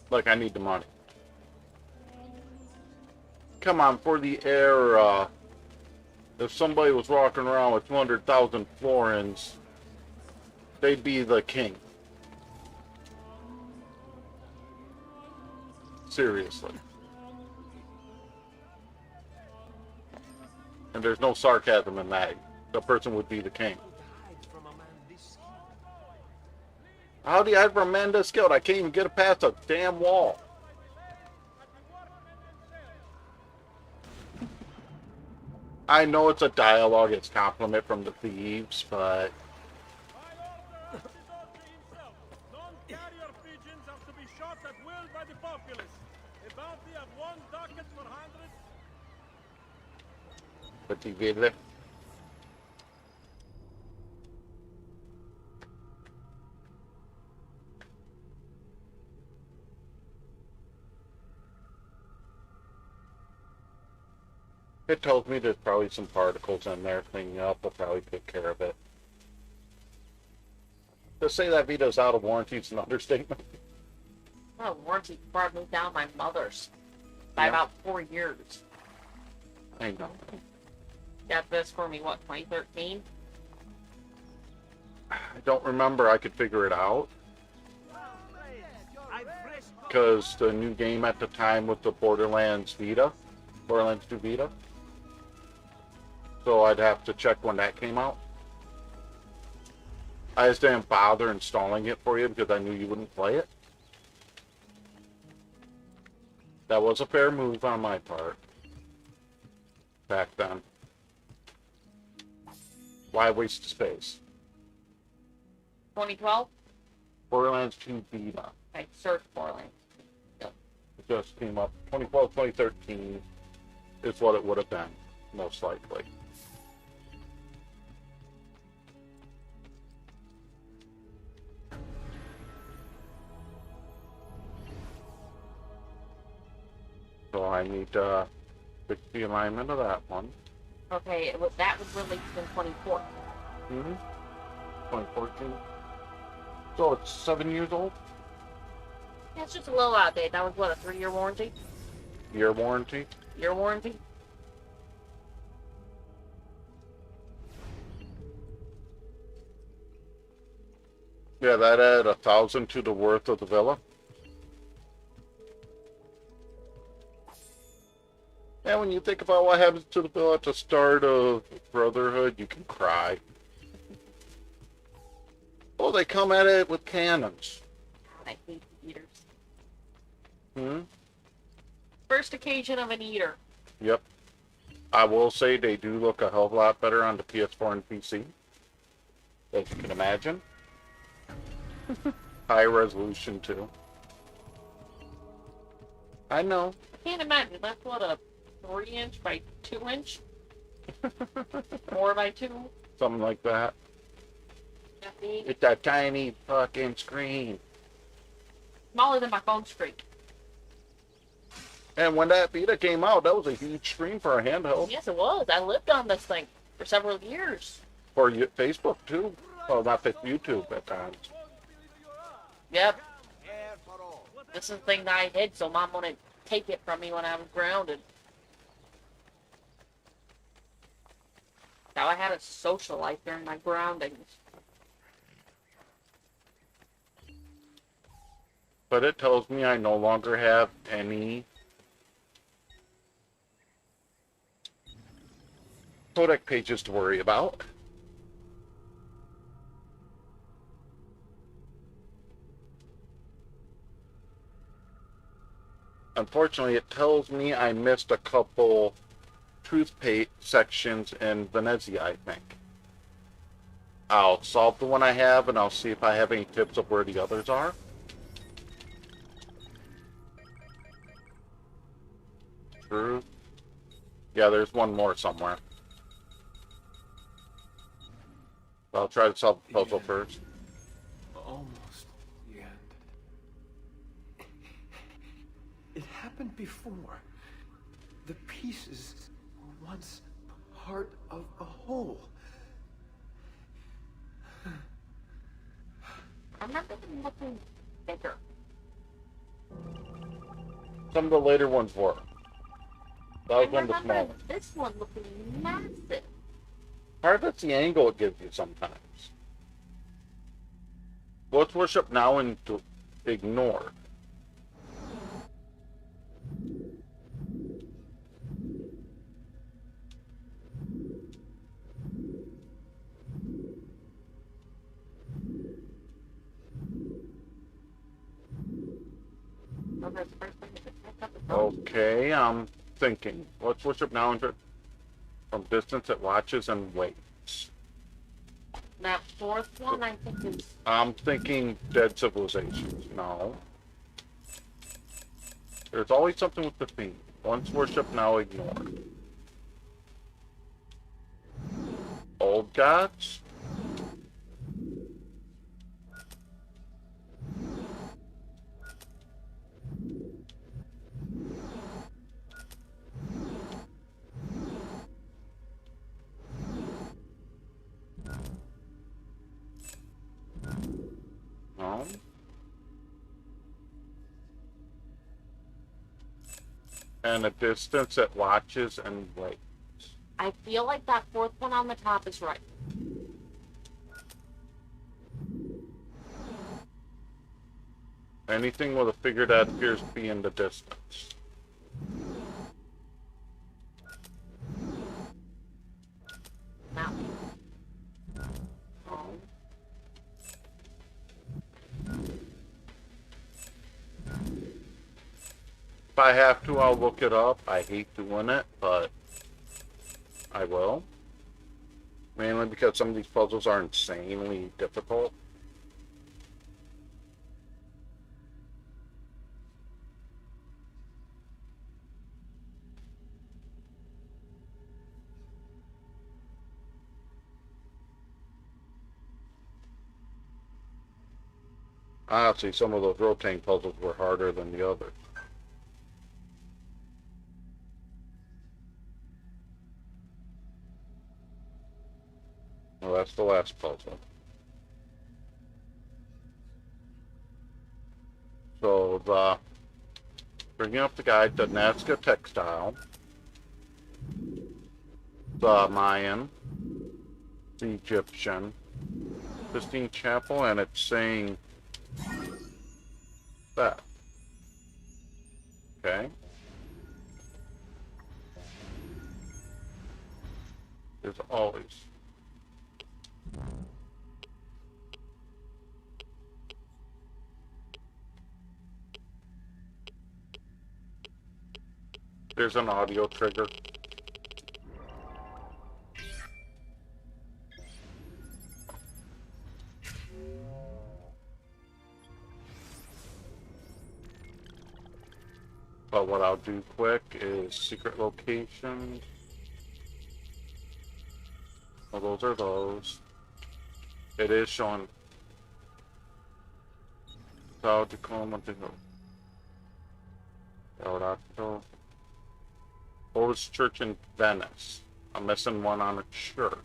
Like I need the money. Come on, for the era, if somebody was walking around with 200,000 florins, they'd be the king. Seriously. And there's no sarcasm in that. The person would be the king. How do you hide from a man this skilled? I can't even get past a damn wall. I know it's a dialogue, it's compliment from the thieves, but... Non-carrier pigeons are to be shot at will by the populace. A bounty of 1 ducat per 100. But you get it. It tells me there's probably some particles in there. Cleaning up will probably take care of it. To say that Vito's out of warranty is an understatement. Oh, warranty brought me down my mother's by about 4 years. I know. Got this for me, what, 2013? I don't remember. I could figure it out. Because the new game at the time was the Borderlands Vita. Borderlands 2 Vita. So I'd have to check when that came out. I just didn't bother installing it for you because I knew you wouldn't play it. That was a fair move on my part. Back then. Why waste space? 2012? Borderlands 2 Vita. I searched Borderlands. It just came up. 2012, 2013 is what it would have been, most likely. So I need to fix the alignment of that one. Okay, that was released in 2014. 2014. So it's 7 years old? Yeah, it's just a little outdated. That was, what, a 3-year warranty? Year warranty? Year warranty? Yeah, that added 1,000 to the worth of the villa. And when you think about what happens to the villa at the start of Brotherhood, you can cry. Oh, they come at it with cannons. God, I hate the eaters. First occasion of an eater. Yep. I will say they do look a hell of a lot better on the PS4 and PC. As you can imagine. High resolution, too. I know. I can't imagine. That's what, a 3-inch by 2-inch? 4 by 2? Something like that. It's that tiny fucking screen. Smaller than my phone screen. And when that Vita came out, that was a huge screen for a handheld. Yes, it was. I lived on this thing for several years. For Facebook, too. Oh, not Facebook, YouTube at times. Yep. This is the thing that I hid so Mom wouldn't take it from me when I was grounded. Now I had a social life during my groundings. But it tells me I no longer have any codec pages to worry about. Unfortunately, it tells me I missed a couple truth sections in Venezia, I think. I'll solve the one I have, and I'll see if I have any tips of where the others are. Truth. Yeah, there's one more somewhere. I'll try to solve the puzzle first. Almost the end. It happened before. The pieces were once part of a whole. I remember them looking bigger. Some of the later ones were. That was I one of the small remember ones. this one looking massive. Part of it's the angle it gives you sometimes. Let's worship now and to ignore. So that's the first thing that picked up the phone. Okay, I'm thinking. Let's worship now and from distance it watches and waits. That fourth one, I think, is I'm thinking dead civilizations. No. There's always something with the theme. Once worship, now ignore. Old gods? No. And a distance it watches and waits. I feel like that fourth one on the top is right. Anything with a figure that appears to be in the distance. Now. Oh. If I have to, I'll look it up. I hate doing it, but I will. Mainly because some of these puzzles are insanely difficult. Honestly, some of those rotating puzzles were harder than the others. Well, that's the last puzzle. So bringing up the guide, the Nazca textile, the Mayan, the Egyptian, Sistine Chapel, and it's saying that. Okay. There's always. There's an audio trigger. But what I'll do quick is secret locations. Well, those are those. It is showing. Sao Tacoma to go. Oldest church in Venice. I'm missing one on a church.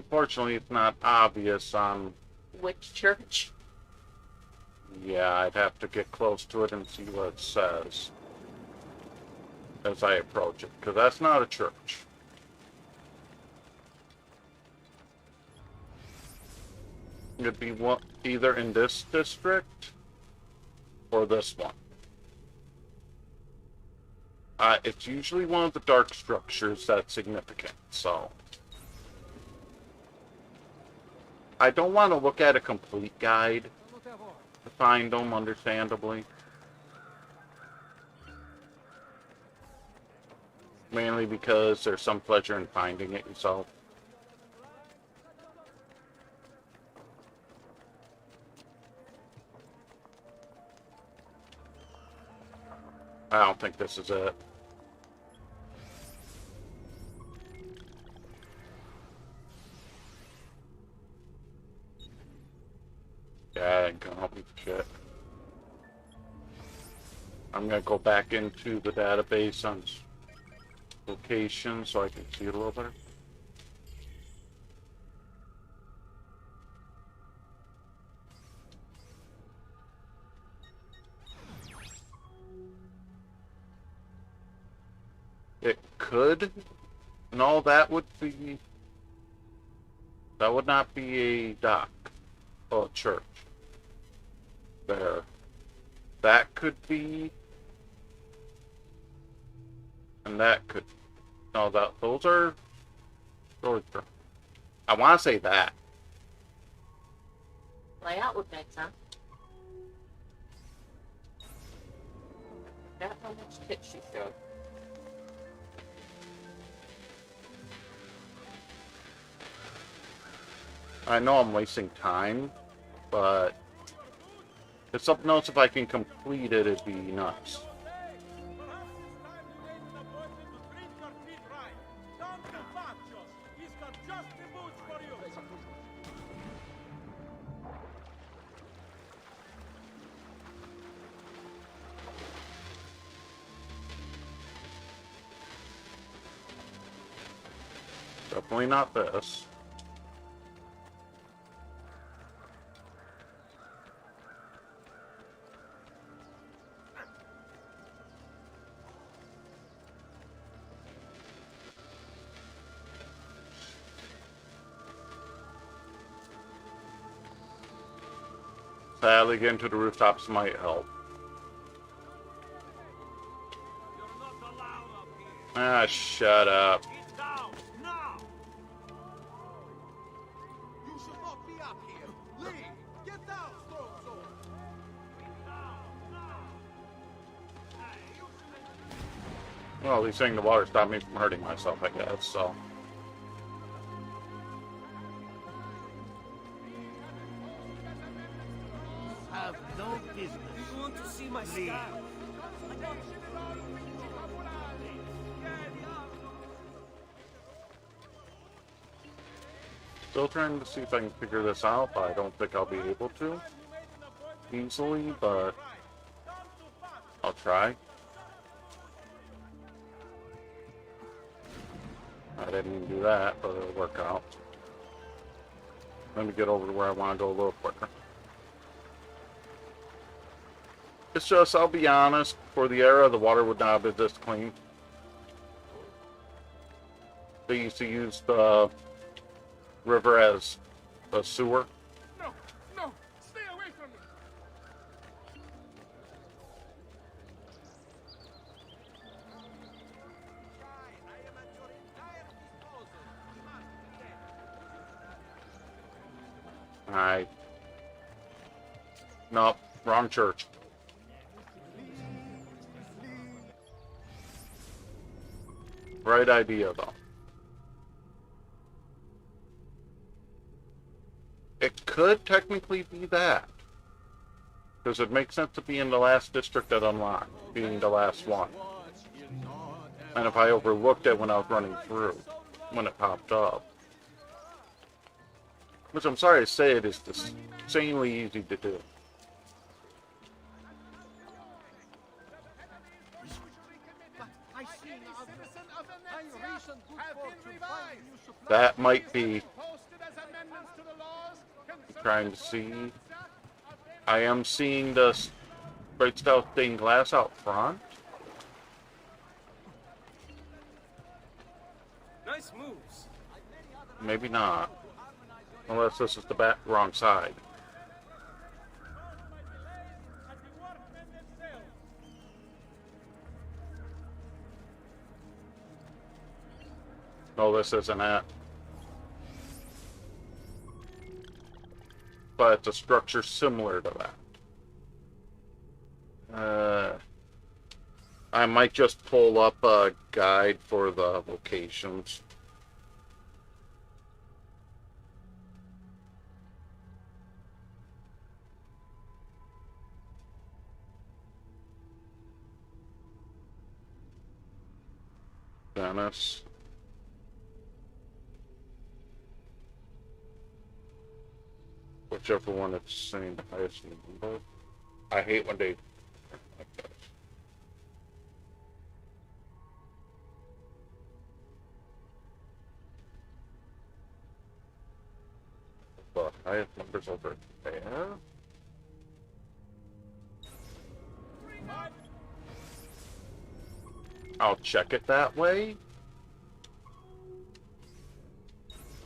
Unfortunately, it's not obvious on... Which church? Yeah, I'd have to get close to it and see what it says as I approach it, because that's not a church. It'd be one, either in this district or this one. It's usually one of the dark structures that's significant, so... I don't want to look at a complete guide to find them, understandably. Mainly because there's some pleasure in finding it yourself. I don't think this is it. Yeah, ain't gonna help me for shit. I'm gonna go back into the database on location so I can see it a little better. It could. No, that would be... That would not be a dock. Oh, a church. There. That could be... And that could... No, those are... I want to say that. Layout would make sense. That's how much tip she showed. I know I'm wasting time, but if something else, if I can complete it, it'd be nuts. Definitely not this. Sadly, getting to the rooftops might help. Ah, shut up. Get down, now! You should not be up here. Leave! Get down, Storm Sword! Get down, now! Hey, you should... Well, at least saying the water stopped me from hurting myself, I guess, so... Have no business. Do you want to see my scar? Still trying to see if I can figure this out, but I don't think I'll be able to easily, but I'll try. I didn't even do that, but it'll work out. Let me get over to where I want to go a little quicker. It's just, I'll be honest, for the era, the water would not have been this clean. They used to use the river as a sewer. No, no, stay away from me. Alright. Nope, wrong church. Right idea, though. It could technically be that. Because it makes sense to be in the last district that unlocked, being the last one. And if I overlooked it when I was running through, when it popped up. Which I'm sorry to say, it is insanely easy to do. I seen a citizen of the Nexia have been revived. That might be Trying to see. I am seeing the bright style stained glass out front. Nice moves. Maybe not. Unless this is the wrong side. No, this isn't it. But it's a structure similar to that. I might just pull up a guide for the locations. Dennis. Whichever one it's saying the highest number. I hate when they like this. The highest numbers over there. I'll check it that way.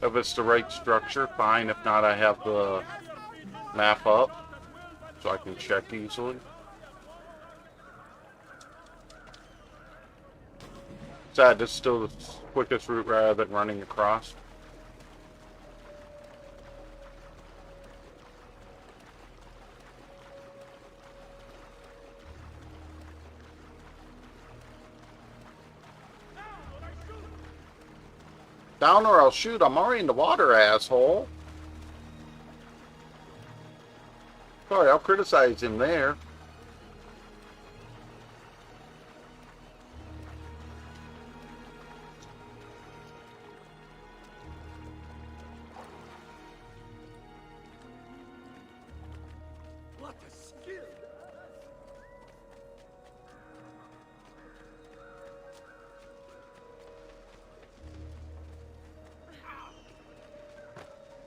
If it's the right structure, fine. If not, I have the map up so I can check easily. Sad, this is still the quickest route rather than running across. Down or I'll shoot. I'm already in the water, asshole. Sorry, I'll criticize him there. What a skill!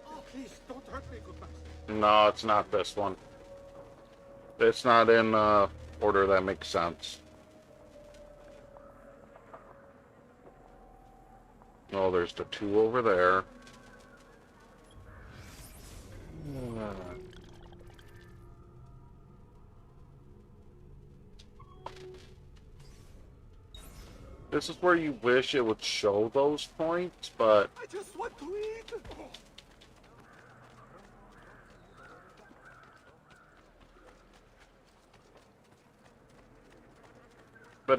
Oh, please don't hurt me, good master. No, it's not this one. It's not in order that makes sense. Oh, there's the two over there. This is where you wish it would show those points, but I just want to eat.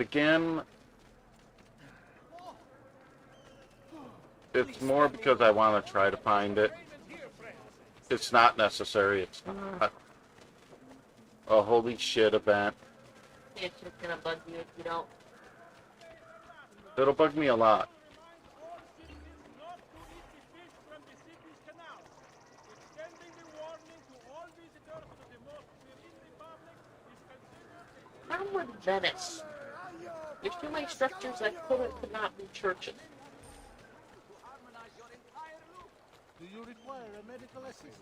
again, it's more because I want to try to find it. It's not necessary. It's not a holy shit event. It's just gonna bug you if you don't. It'll bug me a lot. How would Venice? There's too many structures that could not be churches. Do you require a medical assistant?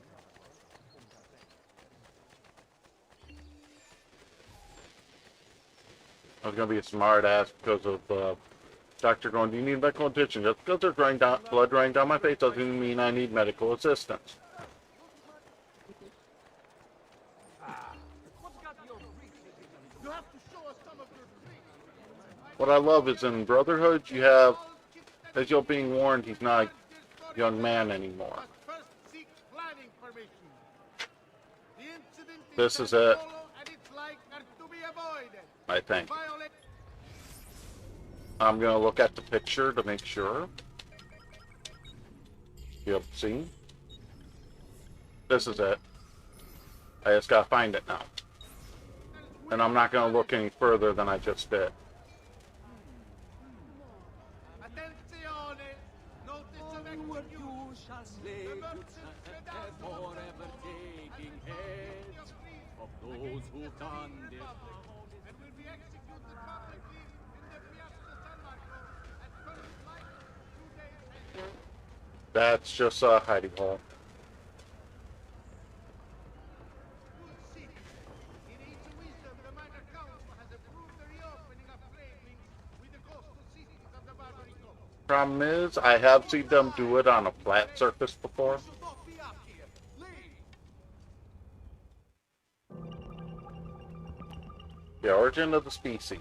I was gonna be a smart ass because of doctor going, "Do you need medical attention?" Just because there's blood running down my face doesn't mean I need medical assistance. You have to show us some of your tricks. What I love is in Brotherhood, you have, as you're being warned, he's not a young man anymore. First seek planning permission. The incident This is it, and its like are to be avoided. I think. Violate I'm gonna look at the picture to make sure. Yep, see? This is it. I just gotta find it now. And I'm not gonna look any further than I just did. attenzione. Notice of execution. Forever taking heads of those who've done this. And will be executed publicly in the Piazza San Marco at first light 2 days ahead. That's just a hiding hole. Problem is, I have seen them do it on a flat surface before. The origin of the species.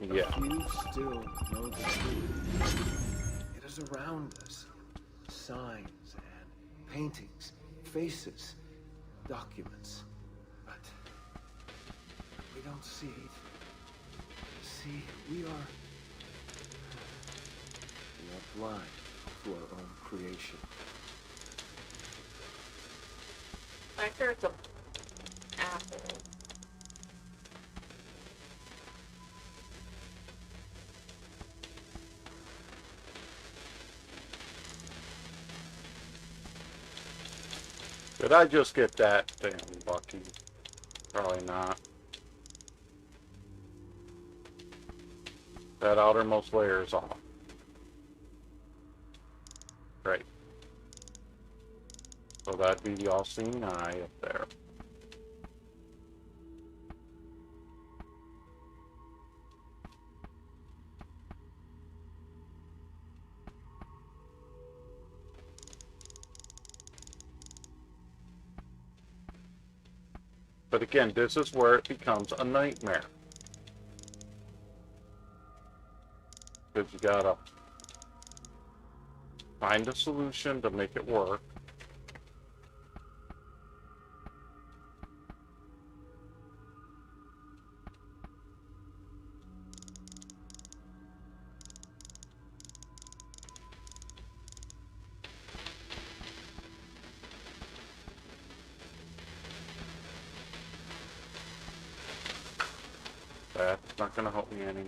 Yeah. Few still know the truth. It is around us. Signs and paintings, faces, documents. But we don't see it. See, we are blind to our own creation. I'm sure it's a apple. Did I just get that thing lucky? Probably not. That outermost layer is off. Right. So that'd be the all-seeing eye up there. But again, this is where it becomes a nightmare. Because you gotta find a solution to make it work. That's not gonna help me any.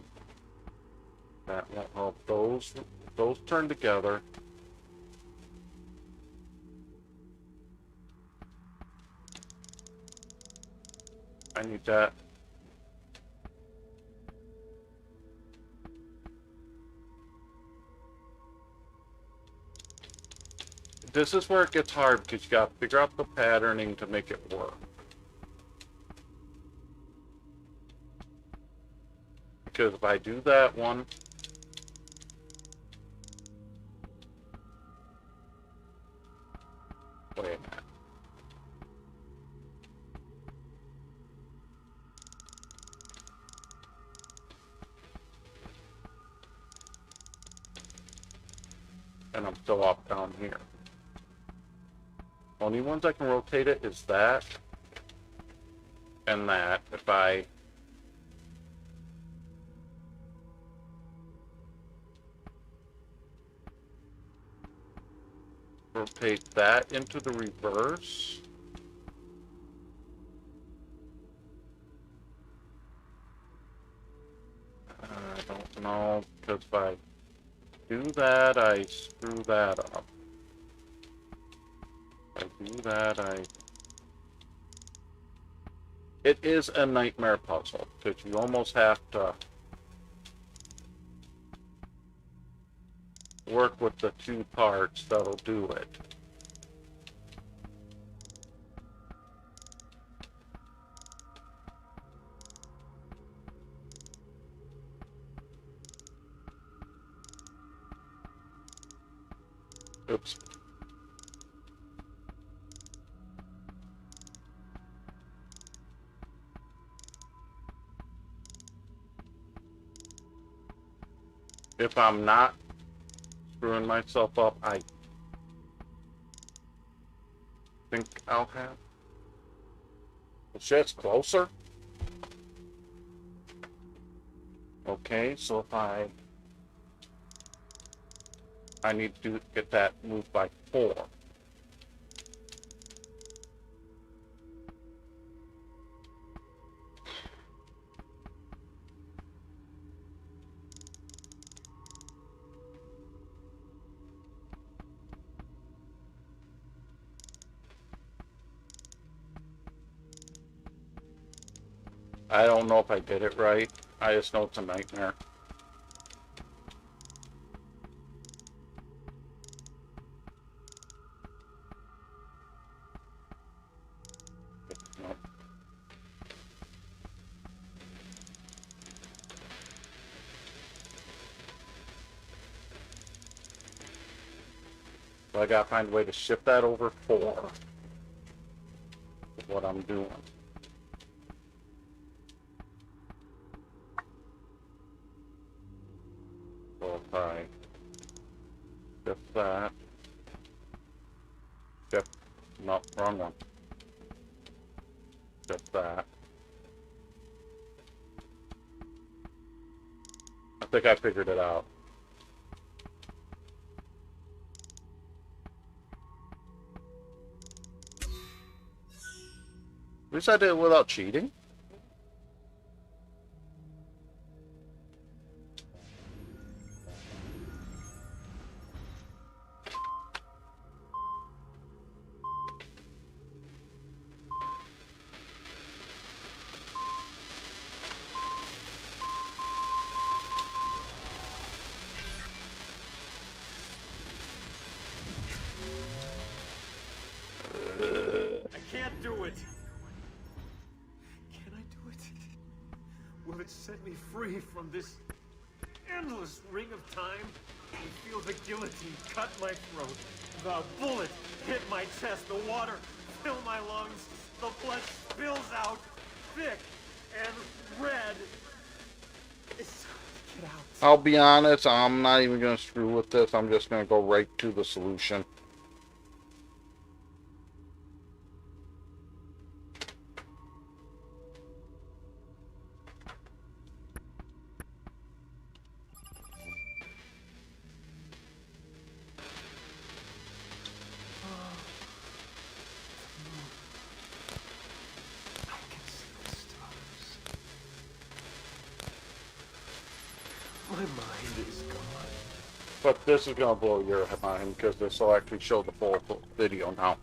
That won't help. Those turn together. I need that. This is where it gets hard because you gotta figure out the patterning to make it work. Because if I do that one, wait a minute. And I'm still off down here. Only ones I can rotate it is that and that. If I rotate that into the reverse, I don't know, because if I do that, I screw that up. If I do that, It is a nightmare puzzle, because you almost have to work with the two parts that'll do it. Oops. If I'm not screwing myself up, I think I'll have. The shit's closer. Okay, so if I need to get that moved by 4. I don't know if I did it right. I just know it's a nightmare. Nope. So I gotta find a way to shift that over 4. Is what I'm doing. So if I shift that. Shift. No, wrong one. Shift that. I think I figured it out. At least I did it without cheating. I can't do it. Can I do it? Will it set me free from this endless ring of time? I feel the guillotine cut my throat. The bullet hit my chest. The water fill my lungs. The blood spills out thick and red. It's get out. I'll be honest, I'm not even gonna screw with this. I'm just gonna go right to the solution. My mind is gone. But this is gonna blow your mind because this will actually show the full video now.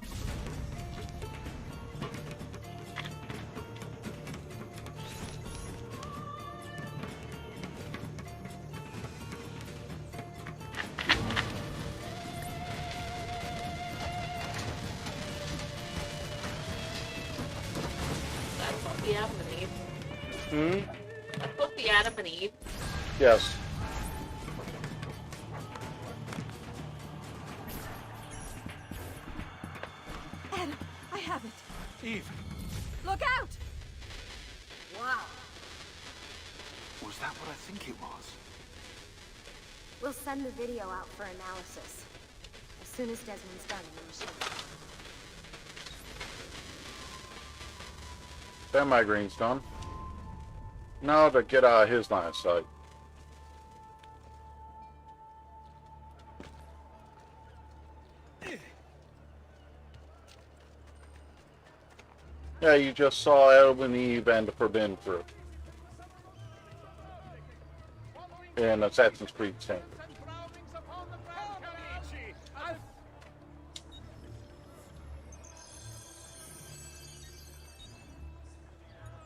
That's what the Adam and Eve. Hmm? That's what the Adam and Eve. Yes. Adam, I have it. Eve, Look out! Wow. was that what I think it was? We'll send the video out for analysis. As soon as Desmond's done in the machine. That migraine's done. Now to get out of his line of sight. Yeah, you just saw Adam and Eve and the Forbidden Fruit. In Assassin's Creed 10.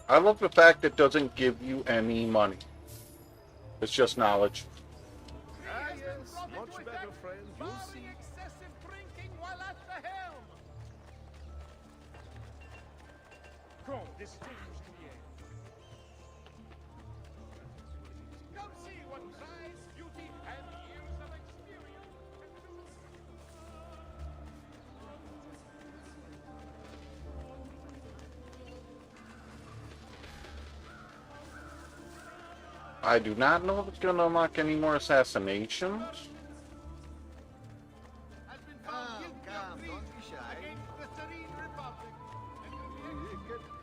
I love the fact it doesn't give you any money. It's just knowledge. Ah, yes, much better, friend. You'll see. Excessive drinking while at the helm. Come, distinguished Pierre. Come see what size, beauty, and years of experience can do. I do not know if it's going to unlock any more assassinations. Has been found guilty of treason against the Serene Republic. And will be executed.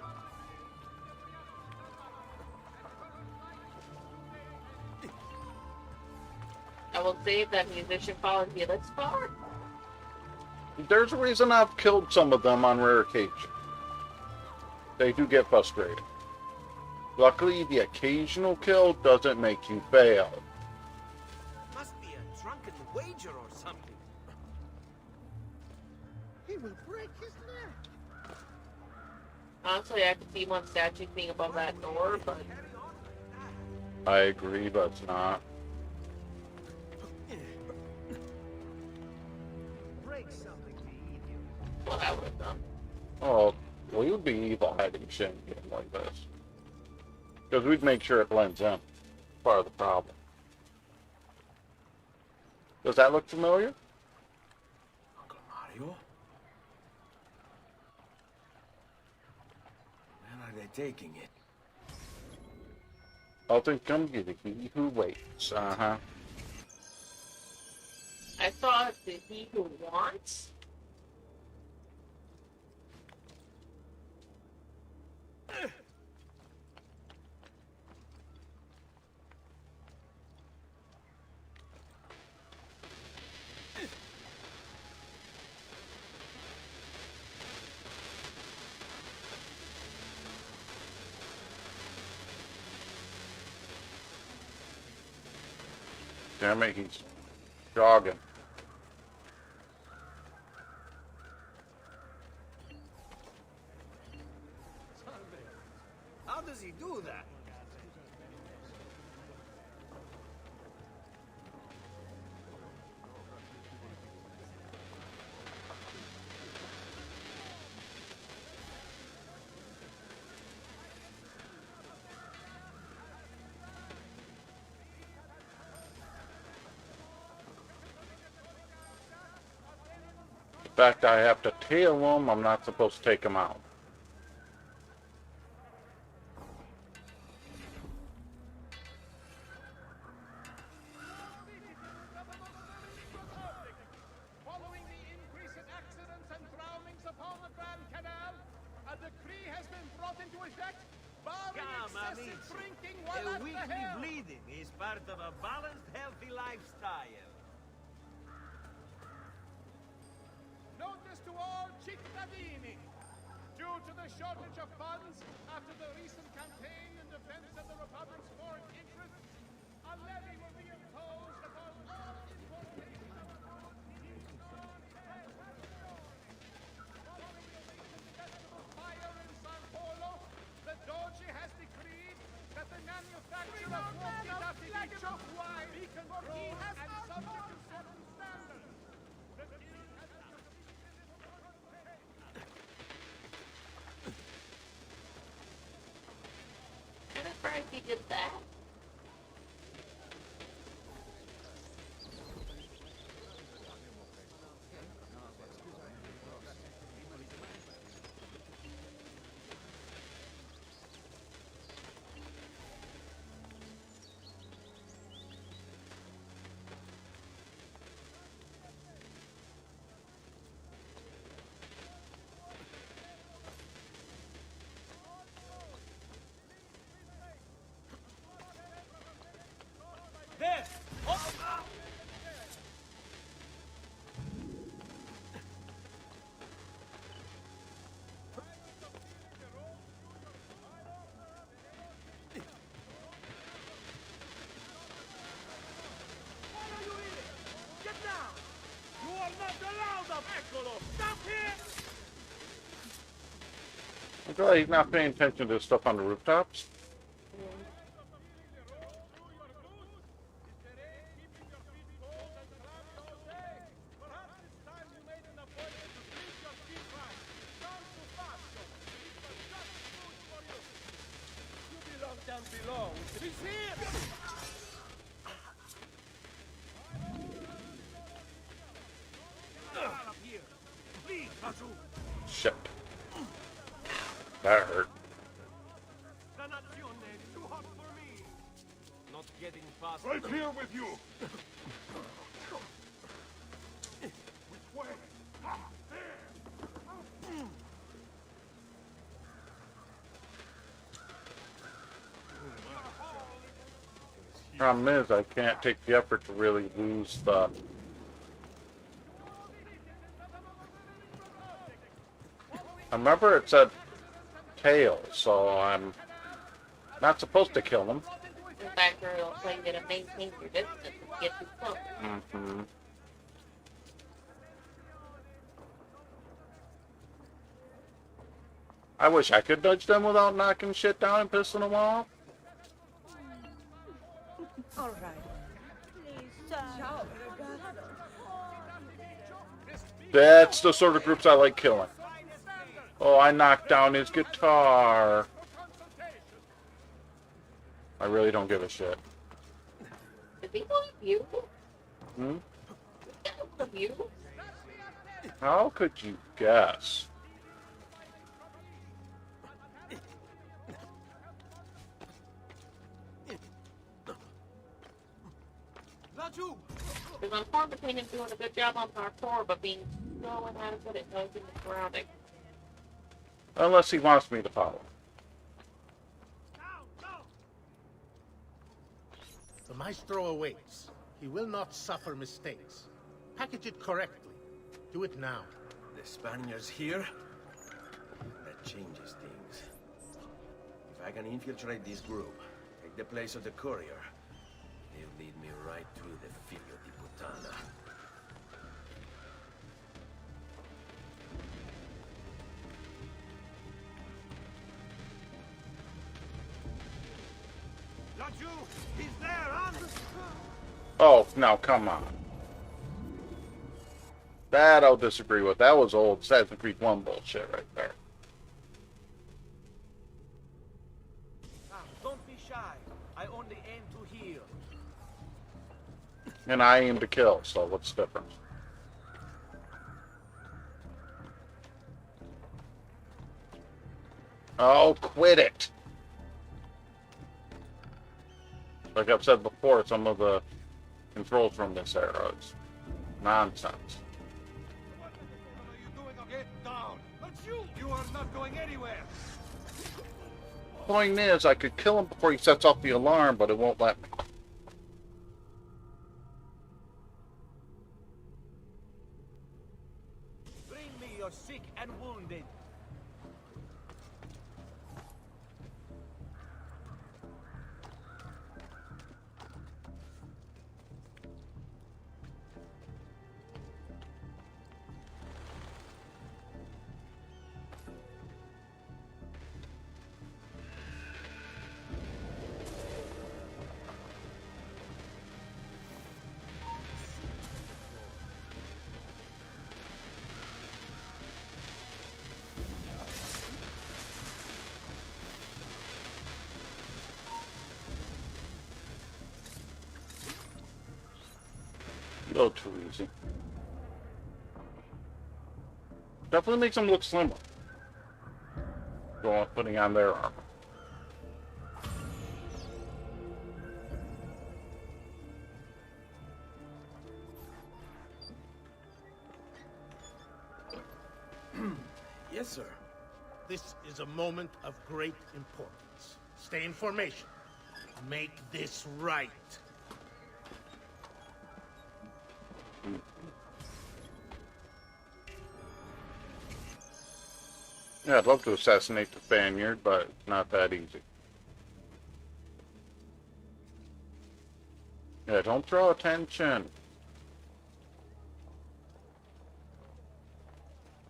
I will save that musician followed Felix far. There's a reason I've killed some of them on rare occasion. They do get frustrated. Luckily, the occasional kill doesn't make you fail. Must be a drunken wager or something. He will break his neck. Honestly, I could see one statue being above that door, but I agree, but it's not. Break something to eat you. what I would have done. Oh, well, you'd be evil hiding shit in a game like this. Because we'd make sure it blends in. Part of the problem. Does that look familiar? taking it. I'll think come get it. He who waits. Uh-huh. I thought the he who wants. Damn it, he's jogging. How does he do that? The fact I have to tail him, I'm not supposed to take him out. Following the increase in accidents and drownings upon the Grand Canal, a decree has been brought into effect barring excessive drinking while at the helm. bleeding is part of a balanced, healthy lifestyle. Notice to all cittadini. Due to the shortage of funds after the recent campaign in defense of the Republic's foreign interests, a levy will be imposed upon all importation of goods. Following the recent festival fire in San Polo, the Doge has decreed that the manufacture of walkie-talkie wine be controlled and subject to certain standards. The guild has I'm surprised he did that. There! Oh! Get down! You are not allowed up! Eccolo! Stop here! I'm glad he's not paying attention to the stuff on the rooftops. Down below. He's here! Up here! Please, Mazu! Shit. That hurt. Danazione, too hot for me! Not getting past... Right here with you! Which way? Ah, there! Problem is, I can't take the effort to really lose the... I remember it said tail, so I'm not supposed to kill him. In fact, it'll tell you to maintain your distance and get too close. Mm-hmm. I wish I could dodge them without knocking shit down and pissing them off. All right. Please, ciao, That's the sort of groups I like killing. Oh, I knocked down his guitar. I really don't give a shit. Did he believe you? Hmm? Did he believe you? How could you guess? Because I'm torn between him doing a good job on parkour, but being so inadequate at nosing and surrounding. Unless he wants me to follow. The maestro awaits. He will not suffer mistakes. Package it correctly. Do it now. The Spaniards here? That changes things. If I can infiltrate this group, take the place of the courier, they'll lead me right to the Figlio di Puttana. He's there, huh? Oh, now come on. That I'll disagree with. That was old Assassin's Creed 1 bullshit right there. Don't be shy. I only aim to heal. And I aim to kill, so what's the difference? Oh, quit it! Like I've said before, some of the controls from this era is nonsense. What are you doing? Get down! Not you! You are not going anywhere! Point is, I could kill him before he sets off the alarm, but it won't let me. Bring me your sick and wounded. A little too easy. Definitely makes them look slimmer. Going putting on their armor. Yes, sir. This is a moment of great importance. Stay in formation. Make this right. Yeah, I'd love to assassinate the Spaniard, but not that easy. Yeah, don't throw attention.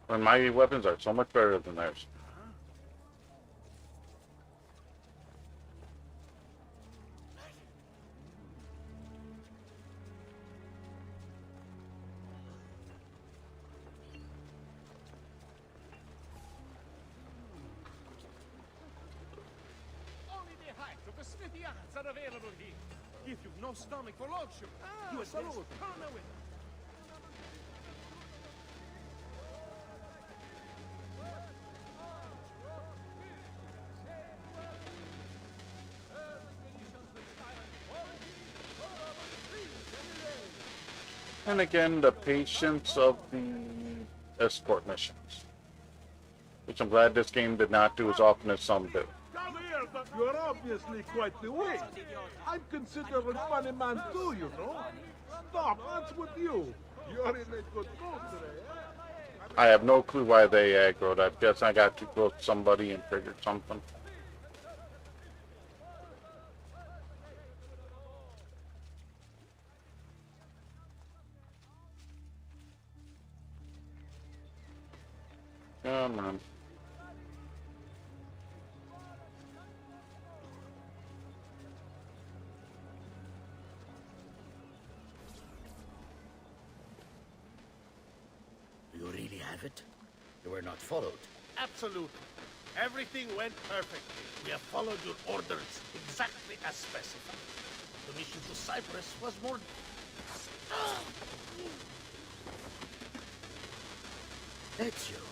When my weapons are so much better than theirs. Only the height of the smithy arts are available here. If you've no stomach for lordship, you had best turn away. And again, the patience of the escort missions. Which I'm glad this game did not do as often as some do. You're obviously quite the wit. I'm considered a funny man too, you know. Stop, what's with you? You're in a good mood today, eh? I have no clue why they aggroed. I guess I got too close to somebody and triggered something. Come on. You really have it? You were not followed. Absolutely. Everything went perfectly. We have followed your orders exactly as specified. The mission to Cyprus was more... Ezio.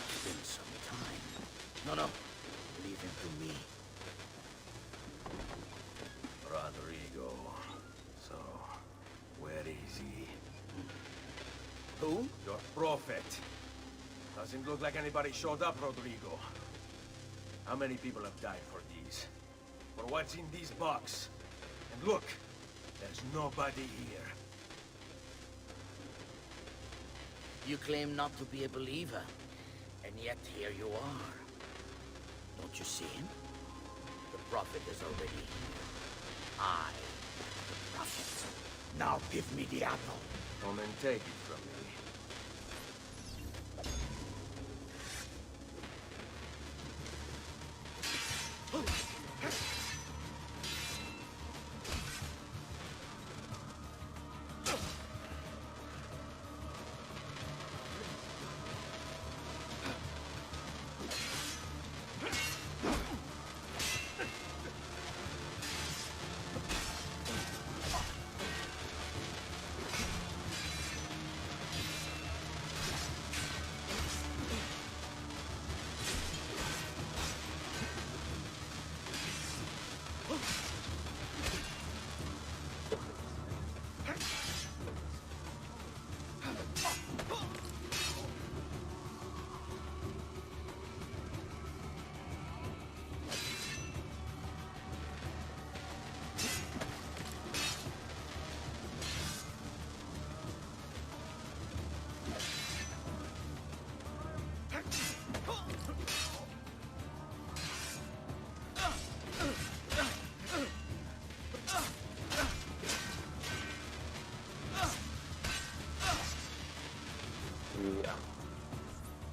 It's been some time. No. Leave him to me. Rodrigo. So, prophet. Doesn't look like anybody showed up, Rodrigo. How many people have died for these? For what's in these box? And look, there's nobody here. You claim not to be a believer, and yet here you are. Don't you see him? The prophet is already here. I am the prophet. Now give me the apple. Come and take it from me.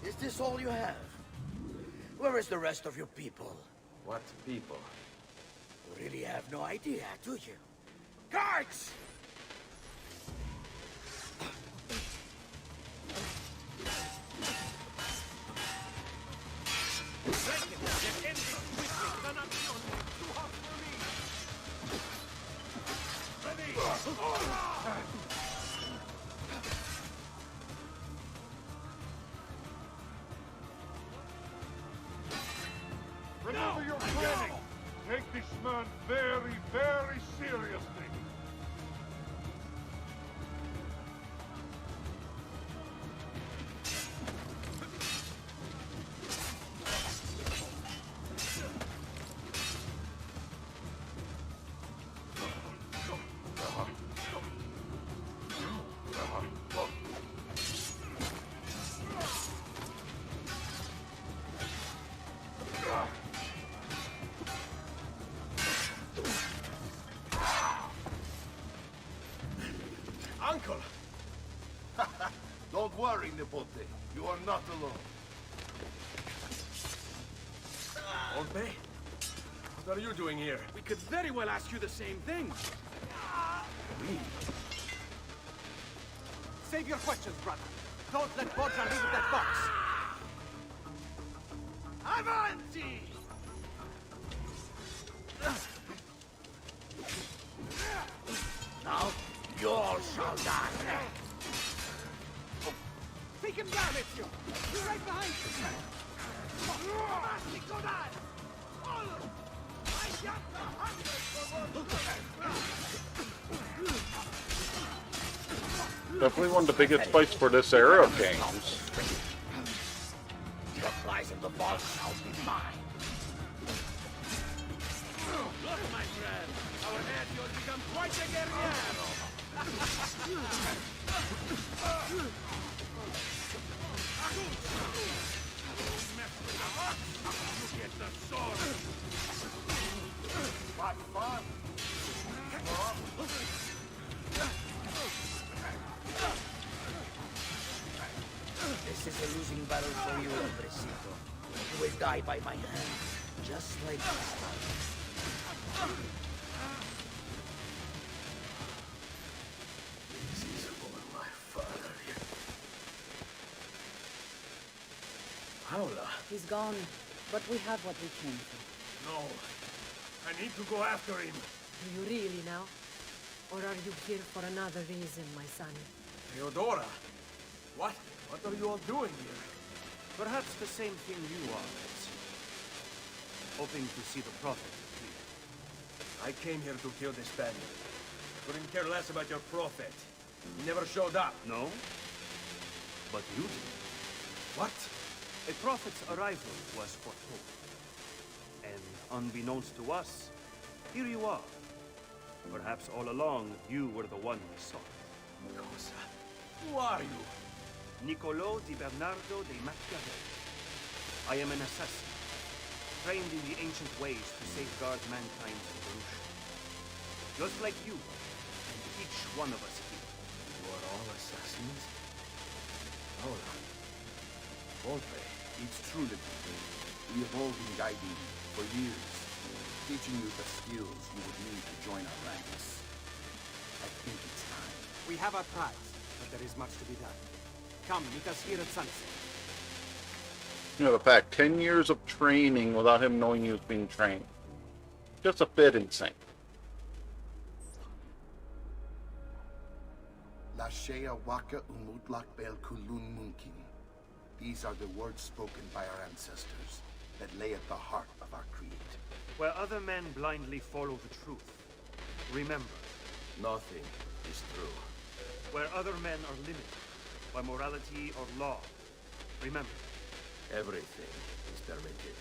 Is this all you have? Where is the rest of your people? What people? You really have no idea, do you? Guards! Remember your training. Take this man very, very seriously. Uncle! Don't worry, Nipote. You are not alone. Old Bay? What are you doing here? We could very well ask you the same thing. We? Save your questions, brother. Don't let Bodja leave with that box. Avanti! Now, you all shall die. Take him down, Ezio! We're right behind you! Avanti, Godard! Follow! I got the Definitely one of the biggest fights for this era of games. What lies in the vault shall be mine. Look, my friend! Our Ezio has become quite a guerrero! You get the sword! What fun! This is a losing battle for you, Hombrecito. You will die by my hand, just like this time. This is for my father. Paula? He's gone, but we have what we came for. No. I need to go after him. Do you really now? Or are you here for another reason, my son? Theodora? What? What are you all doing here? Perhaps the same thing you are, Ezio. Hoping to see the prophet here. I came here to kill the Spaniard. Couldn't care less about your prophet. He never showed up. No? But you did. What? A prophet's arrival was foretold. And unbeknownst to us, here you are. Perhaps all along, you were the one we sought. Cosa? Who are you? Niccolo di Bernardo de Machiavelli. I am an assassin, trained in the ancient ways to safeguard mankind's evolution. Just like you, and each one of us here. You are all assassins? Hola. Volpe, It's true, Lieutenant. We have all been guiding you for years, teaching you the skills you would need to join our ranks. I think it's time. We have our prize, but there is much to be done. Come, meet us here at sunset. You know, the fact, 10 years of training without him knowing he was being trained. Just a bit insane. La Shea Waka Umutlak Bel Kulun Munkin. These are the words spoken by our ancestors that lay at the heart of our creed. Where other men blindly follow the truth, remember, nothing is true. where other men are limited by morality or law, remember, everything is permitted.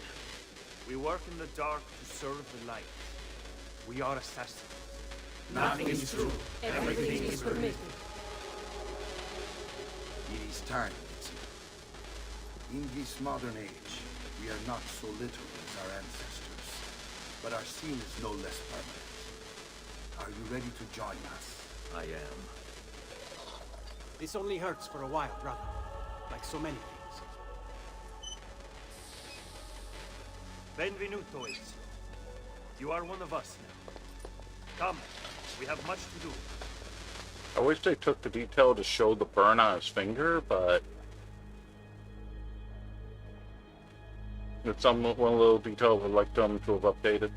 We work in the dark to serve the light. We are assassins. Nothing is true. Everything is permitted. It is time, Ezio. In this modern age, we are not so literal as our ancestors, but our scene is no less permanent. Are you ready to join us? I am. This only hurts for a while, brother. Like so many things. Benvenuto, Ezio. You are one of us now. Come, we have much to do. I wish they took the detail to show the burn on his finger, but it's one little detail I would like them to have updated.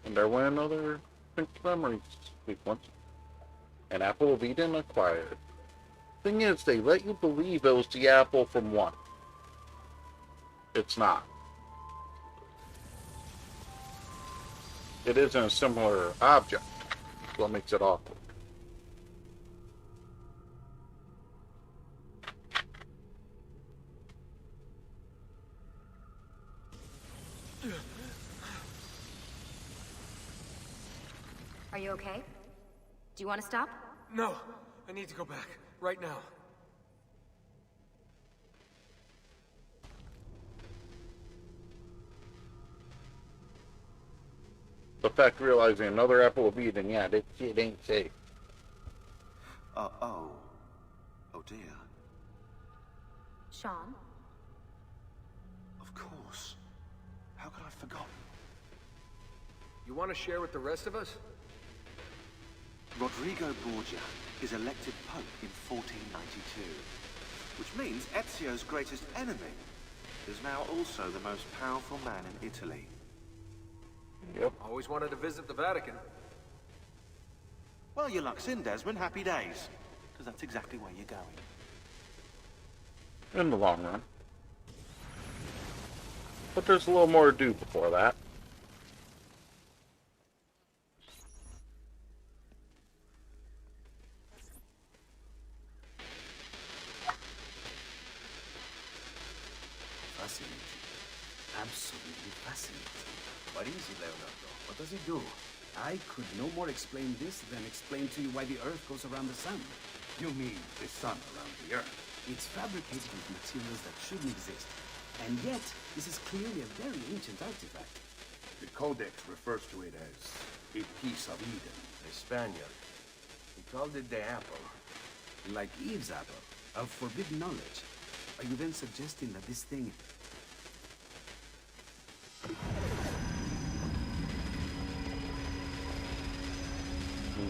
And there went another pink memory sequence. An apple of Eden acquired. Thing is, they let you believe it was the apple from one. It's not. It isn't a similar object. That's what makes it awkward. Are you okay? Do you want to stop? No, I need to go back. Right now. The fact realizing another apple of Eden, yeah, that shit ain't safe. Oh dear. Sean? Of course. How could I have forgotten? You want to share with the rest of us? Rodrigo Borgia is elected Pope in 1492, which means Ezio's greatest enemy is now also the most powerful man in Italy. Yep. Always wanted to visit the Vatican. Well, your luck's in, Desmond. Happy days. Because that's exactly where you're going. In the long run. But there's a little more to do before that. Fascinating. Absolutely fascinating. What is he, Leonardo? What does he do? I could no more explain this than explain to you why the Earth goes around the Sun. You mean the Sun around the Earth? It's fabricated with materials that shouldn't exist. And yet, this is clearly a very ancient artifact. The Codex refers to it as a piece of Eden. The Spaniard. He called it the apple. Like Eve's apple, of forbidden knowledge. Are you then suggesting that this thing...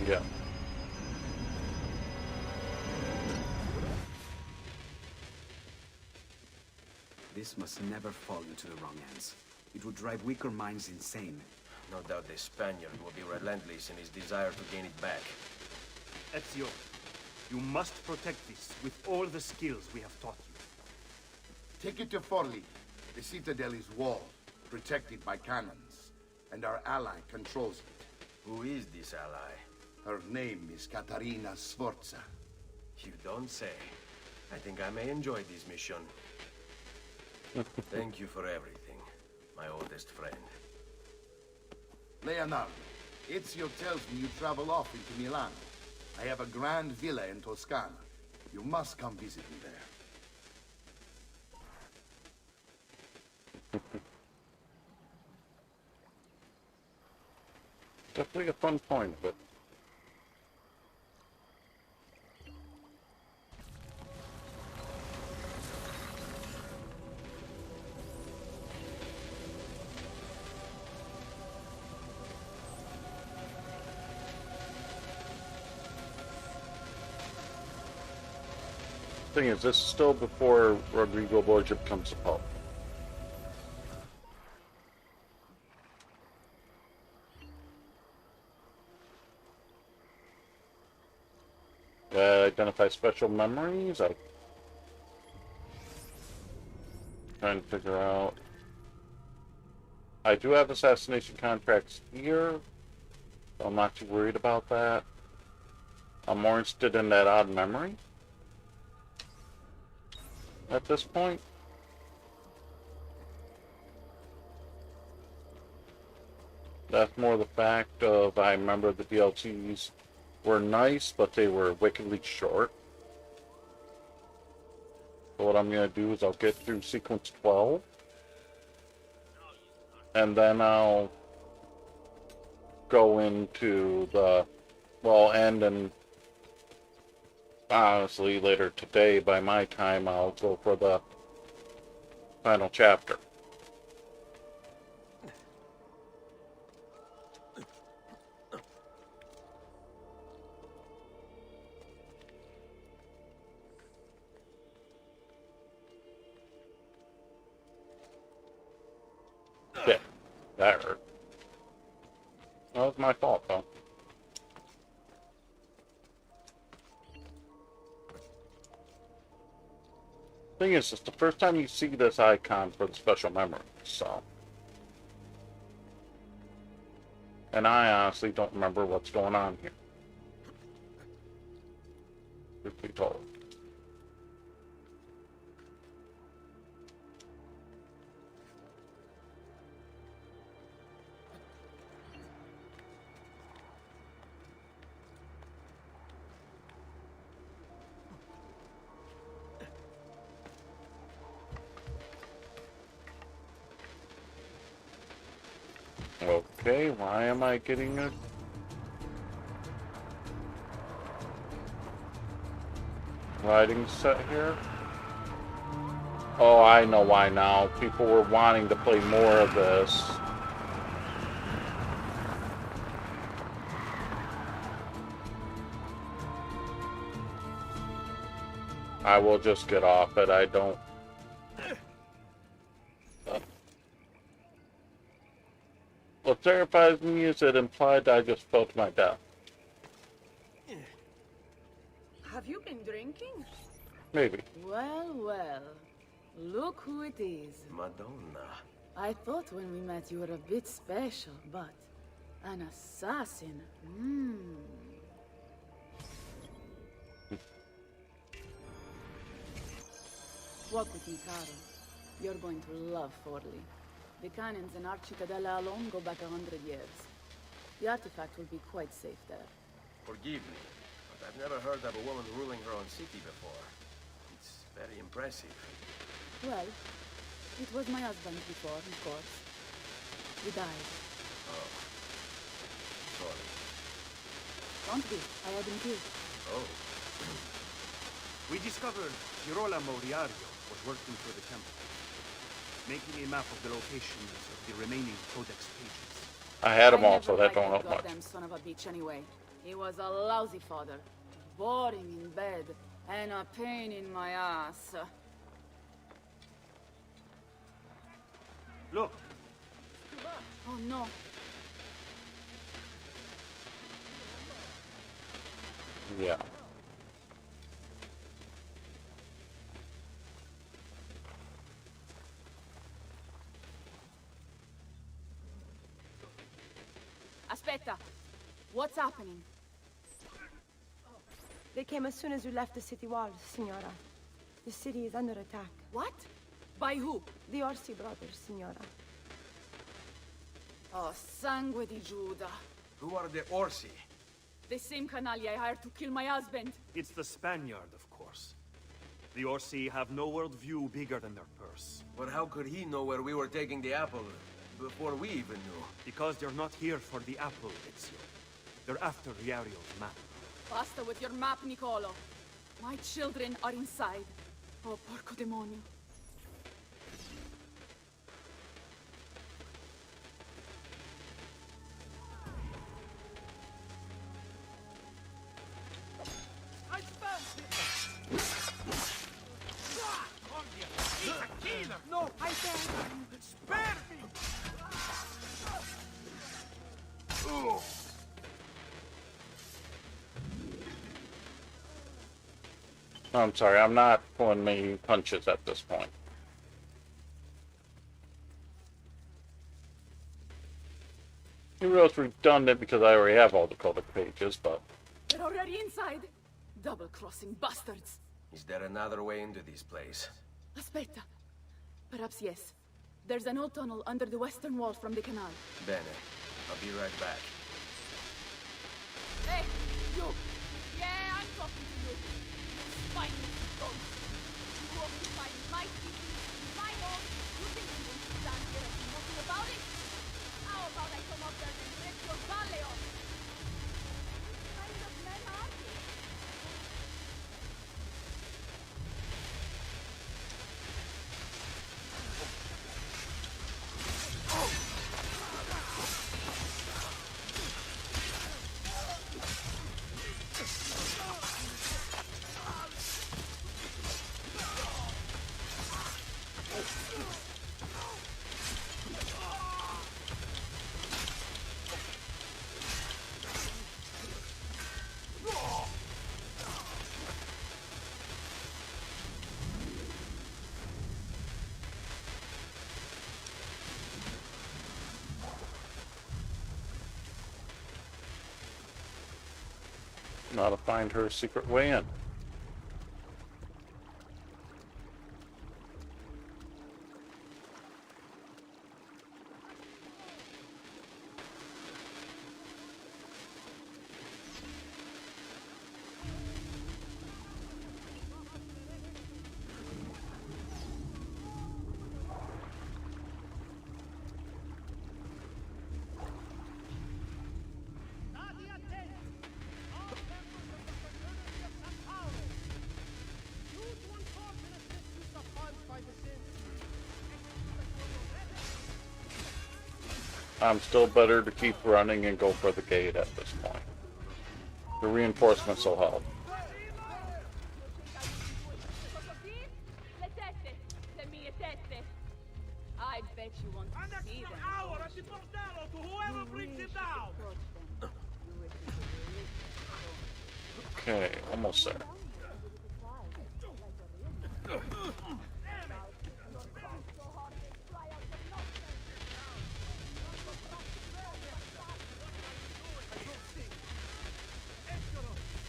Yeah. This must never fall into the wrong hands. It would drive weaker minds insane. No doubt the Spaniard will be relentless in his desire to gain it back. Ezio, you must protect this with all the skills we have taught you. Take it to Forli. The Citadel is walled, protected by cannons, and our ally controls it. Who is this ally? Her name is Katarina Sforza. You don't say. I think I may enjoy this mission. Thank you for everything, my oldest friend. Leonardo, Ezio tells me you travel off into Milan. I have a grand villa in Toscana. You must come visit me there. Definitely a fun point of it. Thing is, this is still before Rodrigo Borgia becomes a pope. Identify special memories. I'm trying to figure out. I do have assassination contracts here, so I'm not too worried about that. I'm more interested in that odd memory at this point. That's more the fact of I remember the DLCs were nice, but they were wickedly short. So what I'm going to do is I'll get through sequence 12, and then I'll go into the, well, and honestly later today by my time I'll go for the final chapter. Yeah, that hurt. That was my fault, though. Thing is, it's the first time you see this icon for the special memory, so. And I honestly don't remember what's going on here. Truth be told. Okay, why am I getting a riding set here? Oh, I know why now. People were wanting to play more of this. I will just get off it. I don't... What terrifies me is it implied that I just fell to my death. Have you been drinking? Maybe. Well, well. Look who it is. Madonna. I thought when we met you were a bit special, but an assassin. Walk with me, Caro. You're going to love Forli. The cannons in our Citadel alone go back 100 years. The artifact will be quite safe there. Forgive me, but I've never heard of a woman ruling her own city before. It's very impressive. Well, it was my husband before, of course. He died. Oh. Sorry. Don't be. I had him killed. Oh. We discovered Girola Moriario was working for the temple, making a map of the locations of the remaining codex pages. I had him also, that don't help much. Goddamn son of a bitch anyway. He was a lousy father. Boring in bed, and a pain in my ass. Look. Oh no. Yeah. Aspetta. What's happening? They came as soon as you left the city walls, Signora. The city is under attack. What? By who? The Orsi brothers, Signora. Oh, sangue di Giuda. Who are the Orsi? The same canali I hired to kill my husband. It's the Spaniard, of course. The Orsi have no worldview bigger than their purse. But how could he know where we were taking the apple before we even knew? Because they're not here for the apple, Ezio. They're after Riario's map. Basta with your map, Nicolo. My children are inside. Oh, porco demonio. No, I beg. Spare me! I'm sorry, I'm not pulling many punches at this point. It was redundant because I already have all the codec pages, but... They're already inside. Double-crossing bastards. Is there another way into this place? Aspetta. Perhaps yes. There's an old tunnel under the western wall from the canal. Bene. I'll be right back. Hey, you! Yeah, I'm talking to you. Spineless dogs. You occupy my city, my home. You think you want to stand here and do nothing about it? How about I come up there and rip your valley off? What kind of men are you? Now to find her secret way in. I'm still better to keep running and go for the gate at this point. The reinforcements will help. I bet you want to see them. To whoever brings it down. Okay, almost there.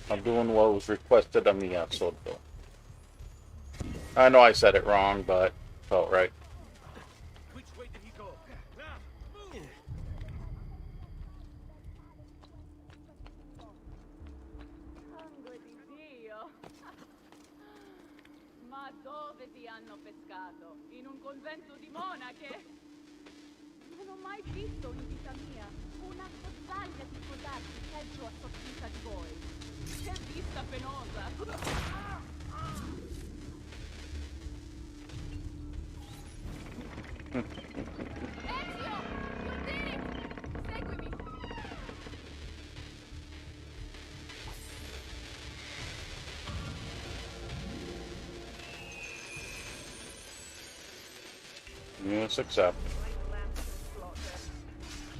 I'm doing what was requested of me, episode though. I know I said it wrong, but felt right. Which way did he go? Sangue di Dio! Ma dove ti hanno pescato? In un convento di monache? Non ho mai visto in vita mia una cozzaglia di sposarsi peggio assortita di voi. Che vista penosa! Ezio! You did it! Seguimi! Yes, accept.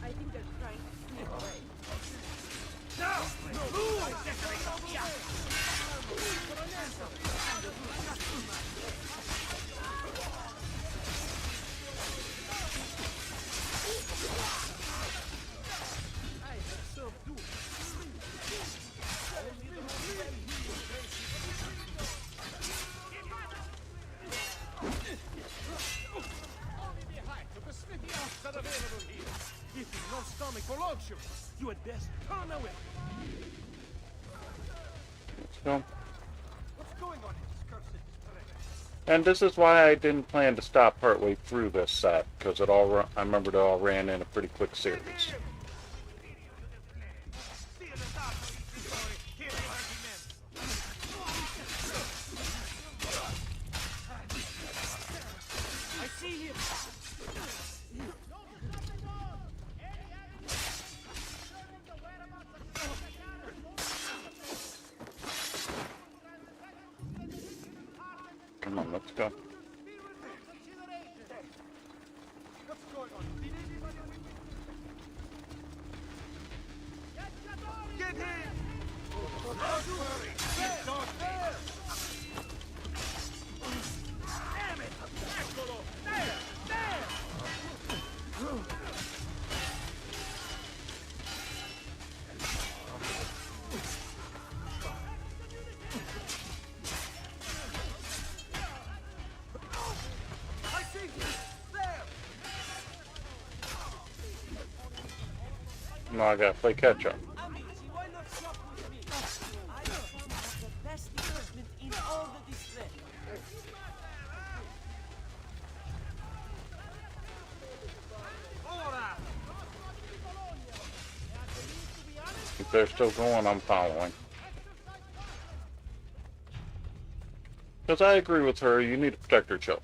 I think they're trying to sneak away. Just turn away. Let's go. What's going on in this cursed terrain? And this is why I didn't plan to stop partway through this set, because I remembered it all ran in a pretty quick series. I see him. Come on, let's go. What's going on? Did anybody with me? Get him! Damn it! Eccolo! There! There! I see you! There! Now I gotta play catch up. Amici, why not shop with me? I have some of the best equipment in all the district. If they're still going, I'm following. Because I agree with her, you need to protect your children.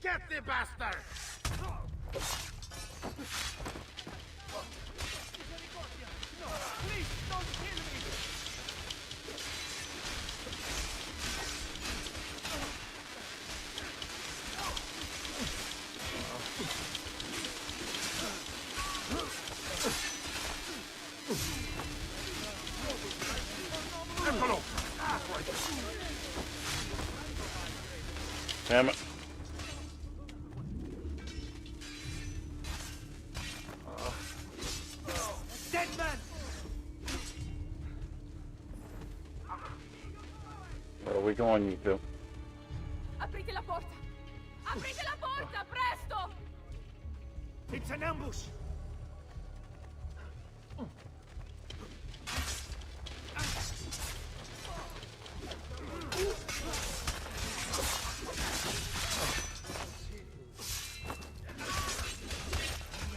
Get the bastard! Please, don't kill me! Eccolo! Damn it. Dead man! Where are we going, you two? Aprite la porta! Aprite la porta, presto! It's an ambush!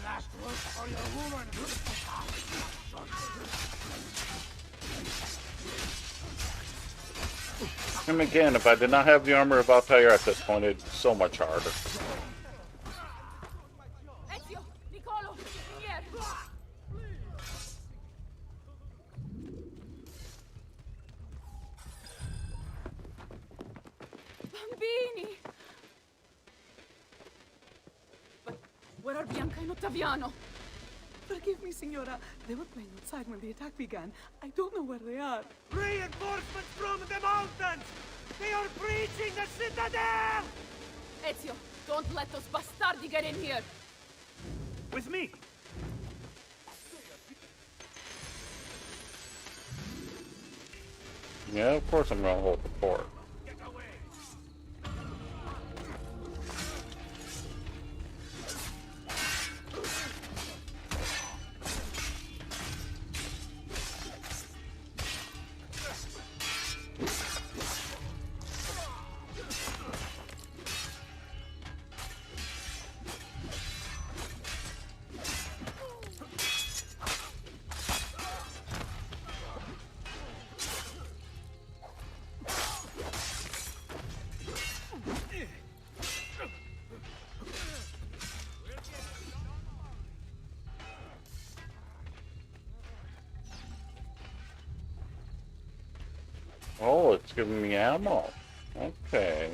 Last word for your woman! And again, if I did not have the armor of Altair at this point, it'd be so much harder. Ezio! Niccolo! In here! Bambini! But where are Bianca and Ottaviano? Forgive me, Signora. They were playing outside when the attack began. I don't know where they are. Reinforcements from the mountains! They are breaching the Citadel! Ezio, don't let those bastardi get in here! With me! Yeah, of course I'm gonna hold the fort. Oh, it's giving me ammo. Okay.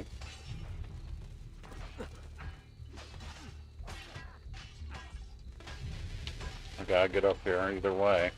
I gotta get up here either way.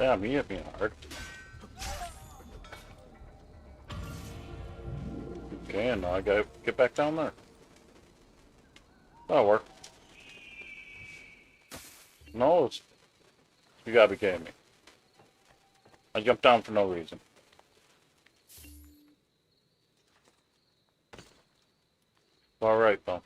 Damn, he hit me hard. Okay, and now I gotta get back down there. That'll work. No, it's... You gotta be kidding me. I jumped down for no reason. Alright, though.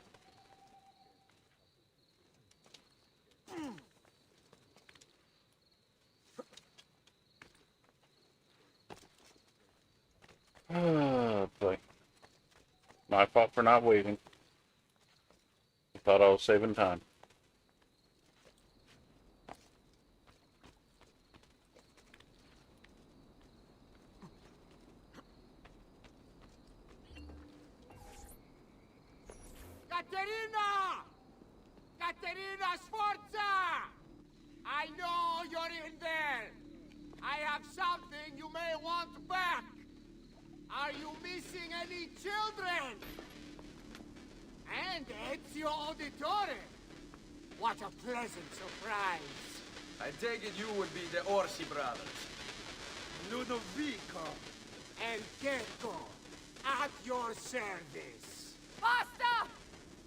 Oh, boy. My fault for not waiting. I thought I was saving time. Caterina! Caterina Sforza! I know you're in there. I have something you may want back. Are you missing any children? And Ezio Auditore. What a pleasant surprise. I take it you would be the Orsi brothers. Ludovico and Gecko at your service. Basta!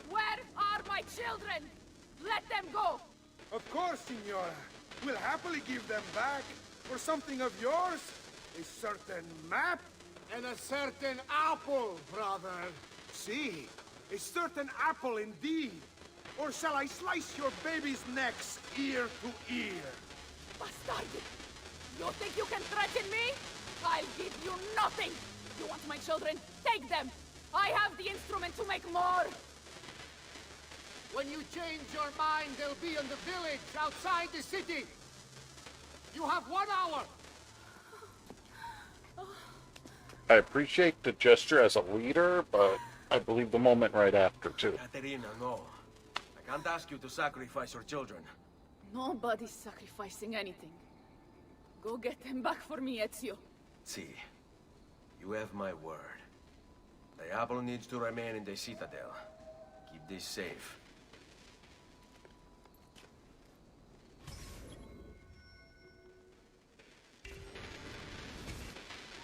Where are my children? Let them go! Of course, Signora. We'll happily give them back for something of yours. A certain map. And a certain apple, brother. See, a certain apple indeed. Or shall I slice your baby's necks ear to ear? Bastardi! You think you can threaten me? I'll give you nothing! You want my children? Take them! I have the instrument to make more! When you change your mind, they'll be in the village outside the city. You have 1 hour. I appreciate the gesture as a leader, but I believe the moment right after, too. Caterina, no. I can't ask you to sacrifice your children. Nobody's sacrificing anything. Go get them back for me, Ezio. See, you have my word. The apple needs to remain in the Citadel. Keep this safe.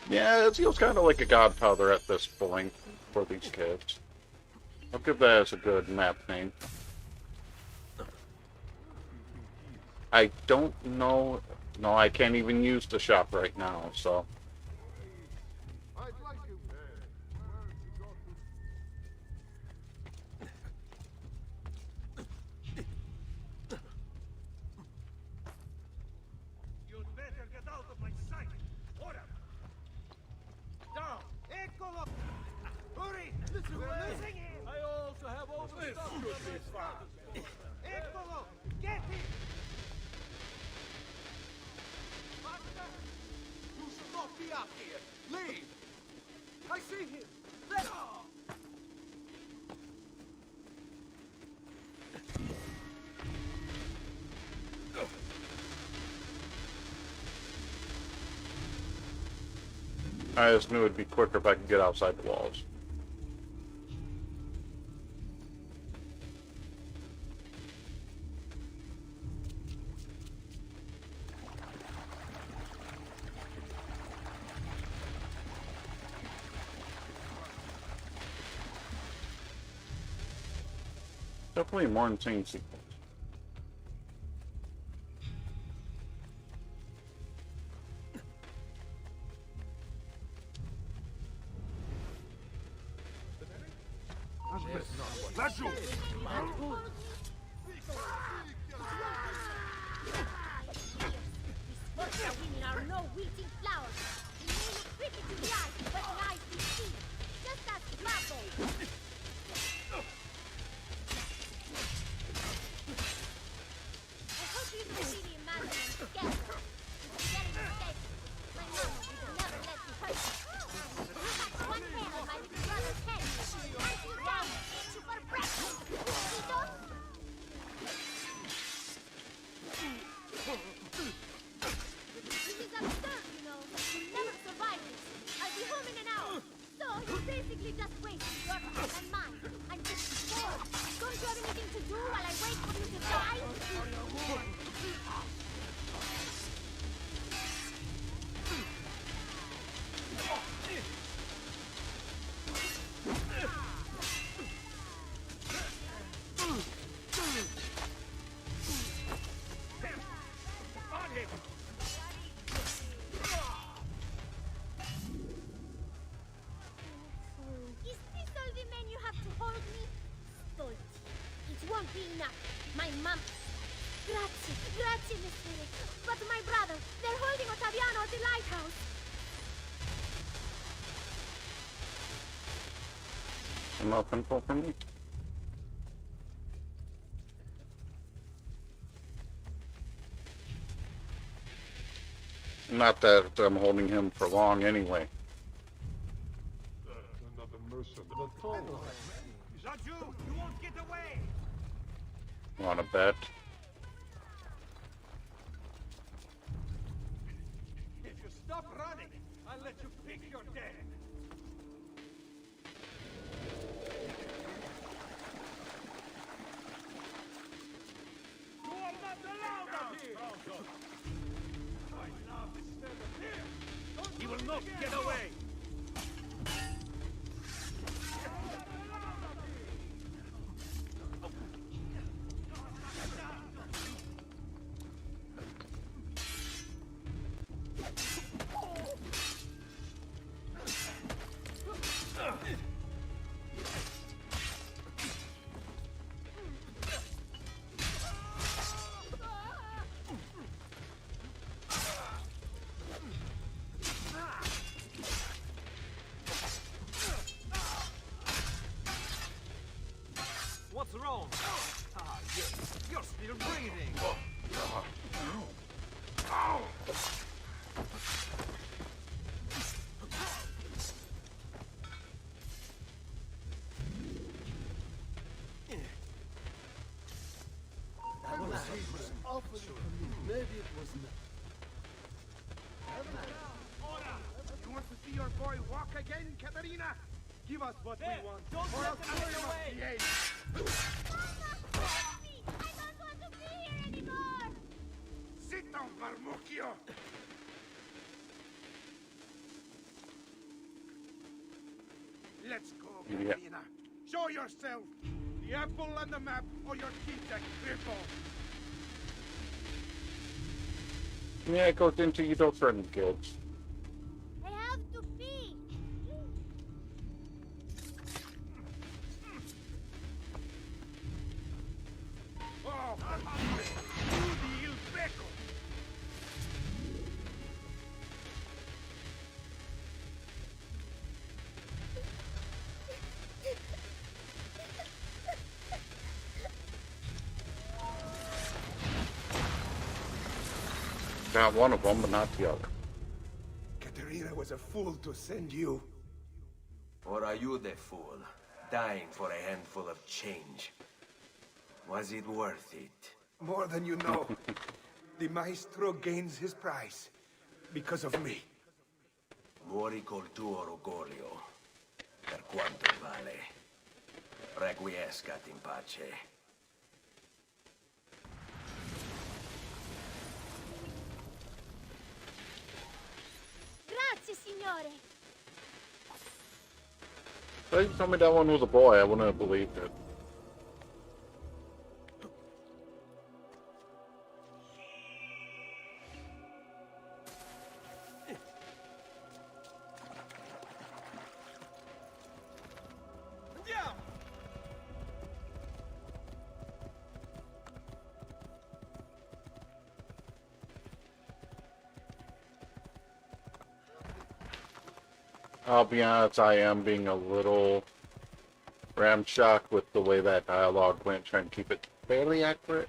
Yeah, Ezio's kind of like a godfather at this point for these kids. I'll give that as a good map name. I don't know... No, I can't even use the shop right now, so... You'd better get out of my sight. Order! Down! Eccolo! Hurry! Listen, we're losing him! I also have overstuff. This should be fun. Eccolo! Get him! Master! You should not be up here. Leave! I see him! Let go! I just knew it'd be quicker if I could get outside the walls. Definitely a more insane sequence. Laggiù! These women are no wheating flowers. They may look pretty to the eye, but the eyes can see. Just as Bravo. I hope you can really imagine I'm scared. If you get a mistake, my mama would never let you hurt me. You have one hair on my little brother's head. And you down, eat you for breakfast. You don't? This is absurd, you know. You'll never survive this. I'll be home in an hour. So, you're basically just wasting your time and mine. I'm 54. Don't you have anything to do while I wait for you to die? Caterina. My mom... Grazie, grazie, Messere. But my brother, they're holding Ottaviano at the lighthouse. Nothing for me. Not that I'm holding him for long anyway. Another mercenary. Laju, you won't get away! Want to bet? If you stop running, I'll let you pick your death. You are not allowed up here! My love is never here! He will not get away! What's wrong? Ah, you're still breathing. Maybe it was not. You want to see your boy walk again, Caterina? Give us what we want. Don't or let else them we get must away. behave. I don't want to be here anymore. Sit down, Marmucchio. Let's go, Yeah. Caterina. Show yourself. The apple on the map or your teeth at cripple. Yeah, it goes into you don't threaten kids. I have to pee. Oh, Rudy il Becco. Got one of them, but not the other. Caterina was a fool to send you. Or are you the fool, dying for a handful of change? Was it worth it? More than you know. The maestro gains his price because of me. Muori col tuo orgoglio. Per quanto vale. Requiescat in pace. Grazie, signore. If you told me that one was a boy, I wouldn't have believed it. I'll be honest, I am being a little ramshacked with the way that dialogue went, trying to keep it fairly accurate.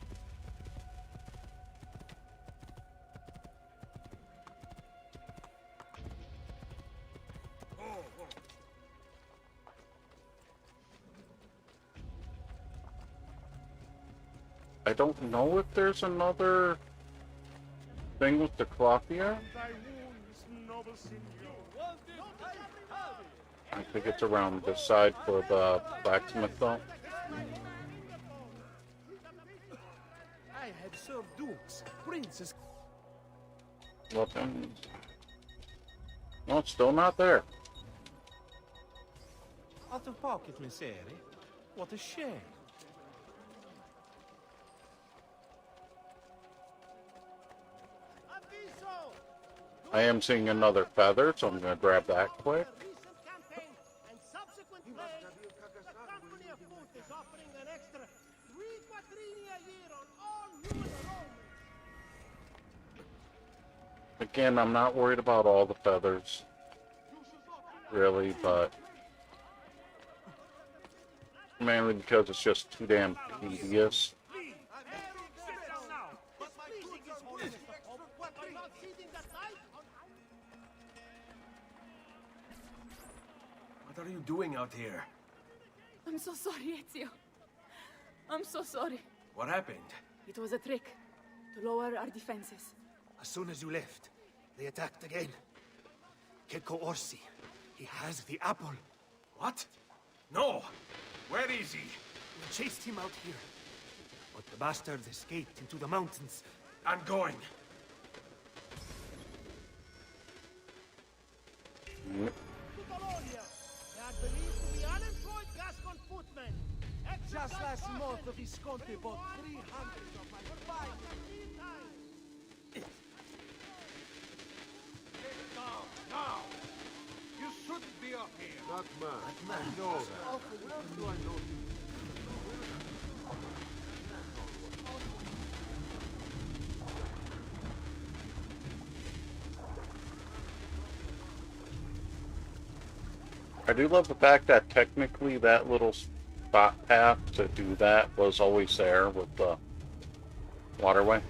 I don't know if there's another thing with the cloth here. I think it's around this side for the blacksmith though. I have served dukes, princes. Well then, no, it's still not there. Out of pocket, Messere. What a shame. I am seeing another feather, so I'm gonna grab that quick. 3 quattrini a year on all new enrollments. Again, I'm not worried about all the feathers, really, but mainly because it's just too damn tedious. Sit down now. But my pleasing His Holiness the Pope, what by not ceding the tithe on... What are you doing out here? I'm so sorry, Ezio. I'm so sorry. What happened? It was a trick to lower our defenses. As soon as you left, they attacked again. Checco Orsi. He has the apple. What? No! Where is he? We chased him out here. But the bastards escaped into the mountains. I'm going. To Bologna. They are believed to be unemployed Gascon footmen. Just last month, the Visconti bought 300 of my goodbye. Get down, now! You shouldn't be up here. That man. I know that. Where do I know him? I do love the fact that technically that little spot path to do that was always there with the waterway.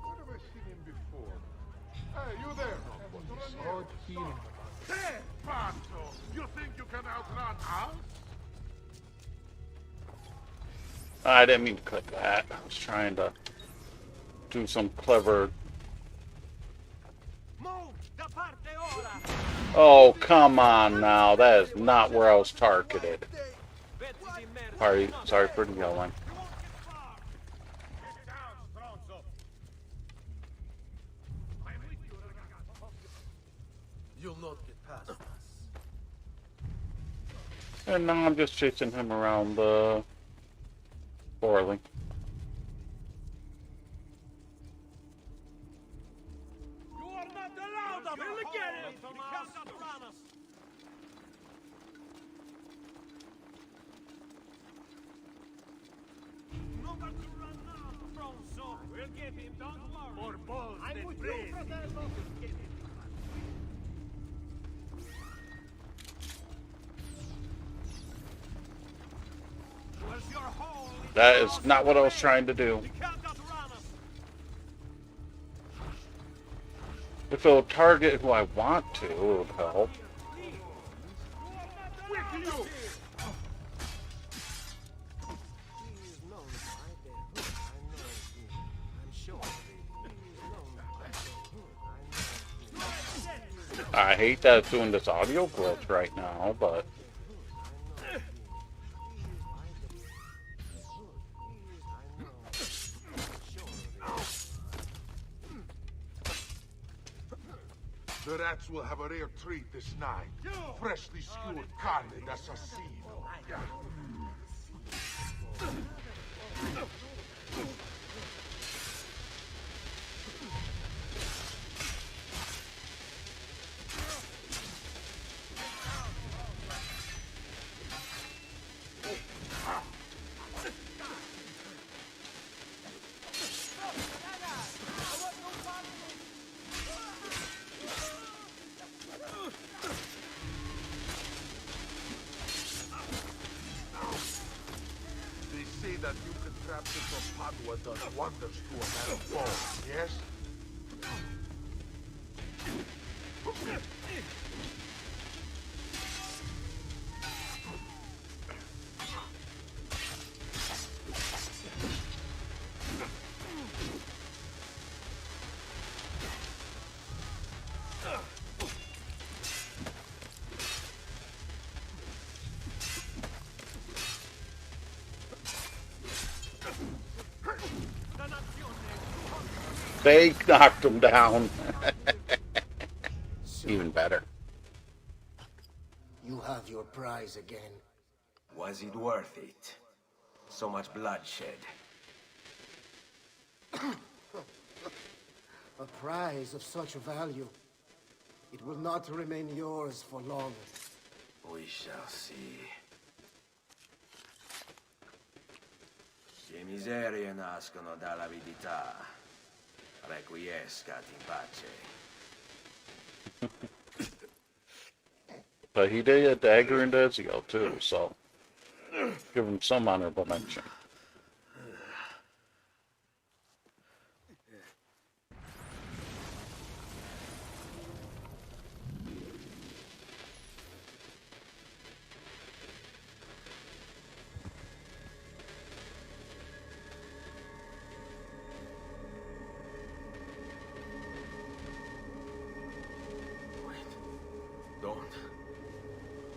Where have I seen him before? Hey, you there! Oh, Keen. There, Pato! You think you can outrun us? I didn't mean to click that. I was trying to do some clever... Oh, come on now. That is not where I was targeted. Sorry for the yelling. You'll not get past us. And now I'm just chasing him around the... Poorly. You are not allowed up! We'll get him! He cannot run us! Nobody to run now, Bronzo! We'll get him, don't worry! More balls I'm with you, Fratello! Get him! Where's your hole? That is not what I was trying to do. If it'll target who I want to, it would help. I hate that it's doing this audio glitch right now, but... The rats will have a rare treat this night. Freshly skewered carne d'assassino. That you can trap this Padua does wonders to a man of bone, yes? They knocked him down. Even better. You have your prize again. Was it worth it? So much bloodshed. A prize of such value. It will not remain yours for long. We shall see. Che miserie nascono dall'avidità. Requiescat in pace. But he did a dagger into Ezio too, so give him some honorable mention. Don't.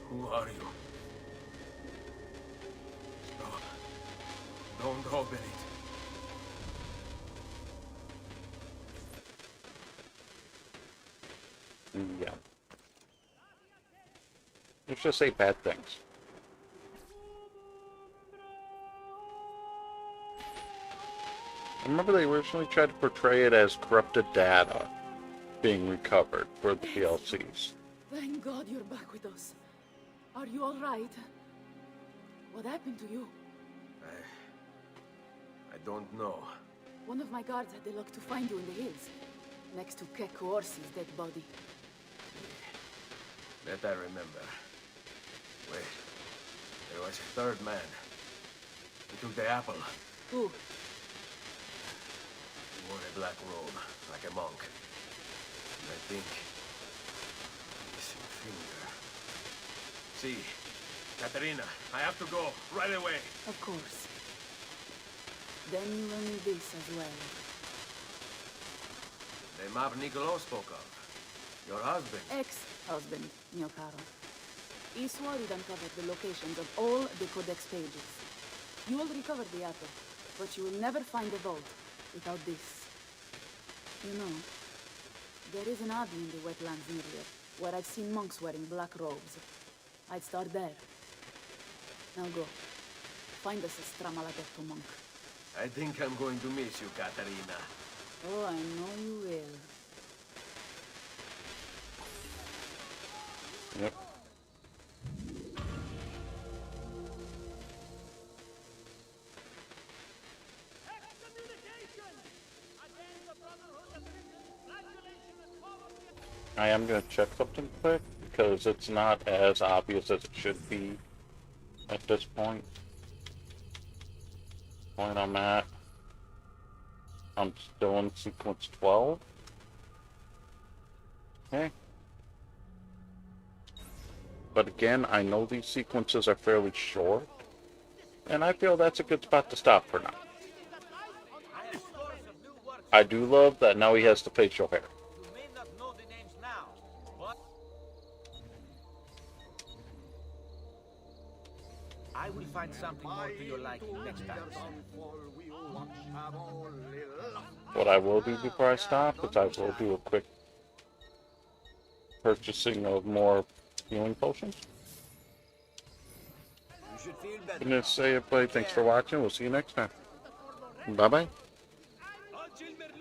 Who are you? Stop. Don't open it. Yeah. Let's just say bad things. I remember they originally tried to portray it as corrupted data being recovered for the DLCs. Thank God you're back with us. Are you all right? What happened to you? I don't know. One of my guards had the luck to find you in the hills, next to Kek Orsi's dead body. That I remember. Wait. There was a third man. He took the apple. Who? He wore a black robe, like a monk. And I think... missing finger. See, Katerina, I have to go, right away. Of course. Then you will need this as well. The map Niccolo spoke of. Your husband. Ex-husband, mio caro. He swore he'd uncovered the locations of all the Codex pages. You will recover the apple, but you will never find the vault without this. You know, there is an abbey in the wetlands near here, where I've seen monks wearing black robes. I'd start there. Now go. Find us a Stramaladetto monk. I think I'm going to miss you, Katerina. Oh, I know you will. Yep. I am going to check something quick, because it's not as obvious as it should be at this point. Point I'm at. I'm still in sequence 12. Okay. But again, I know these sequences are fairly short, and I feel that's a good spot to stop for now. I do love that now he has the facial hair. I will find something more to your liking next time. What I will do before I stop is I will do a quick purchasing of more healing potions. I'm going to say everybody, thanks for watching. We'll see you next time. Bye-bye.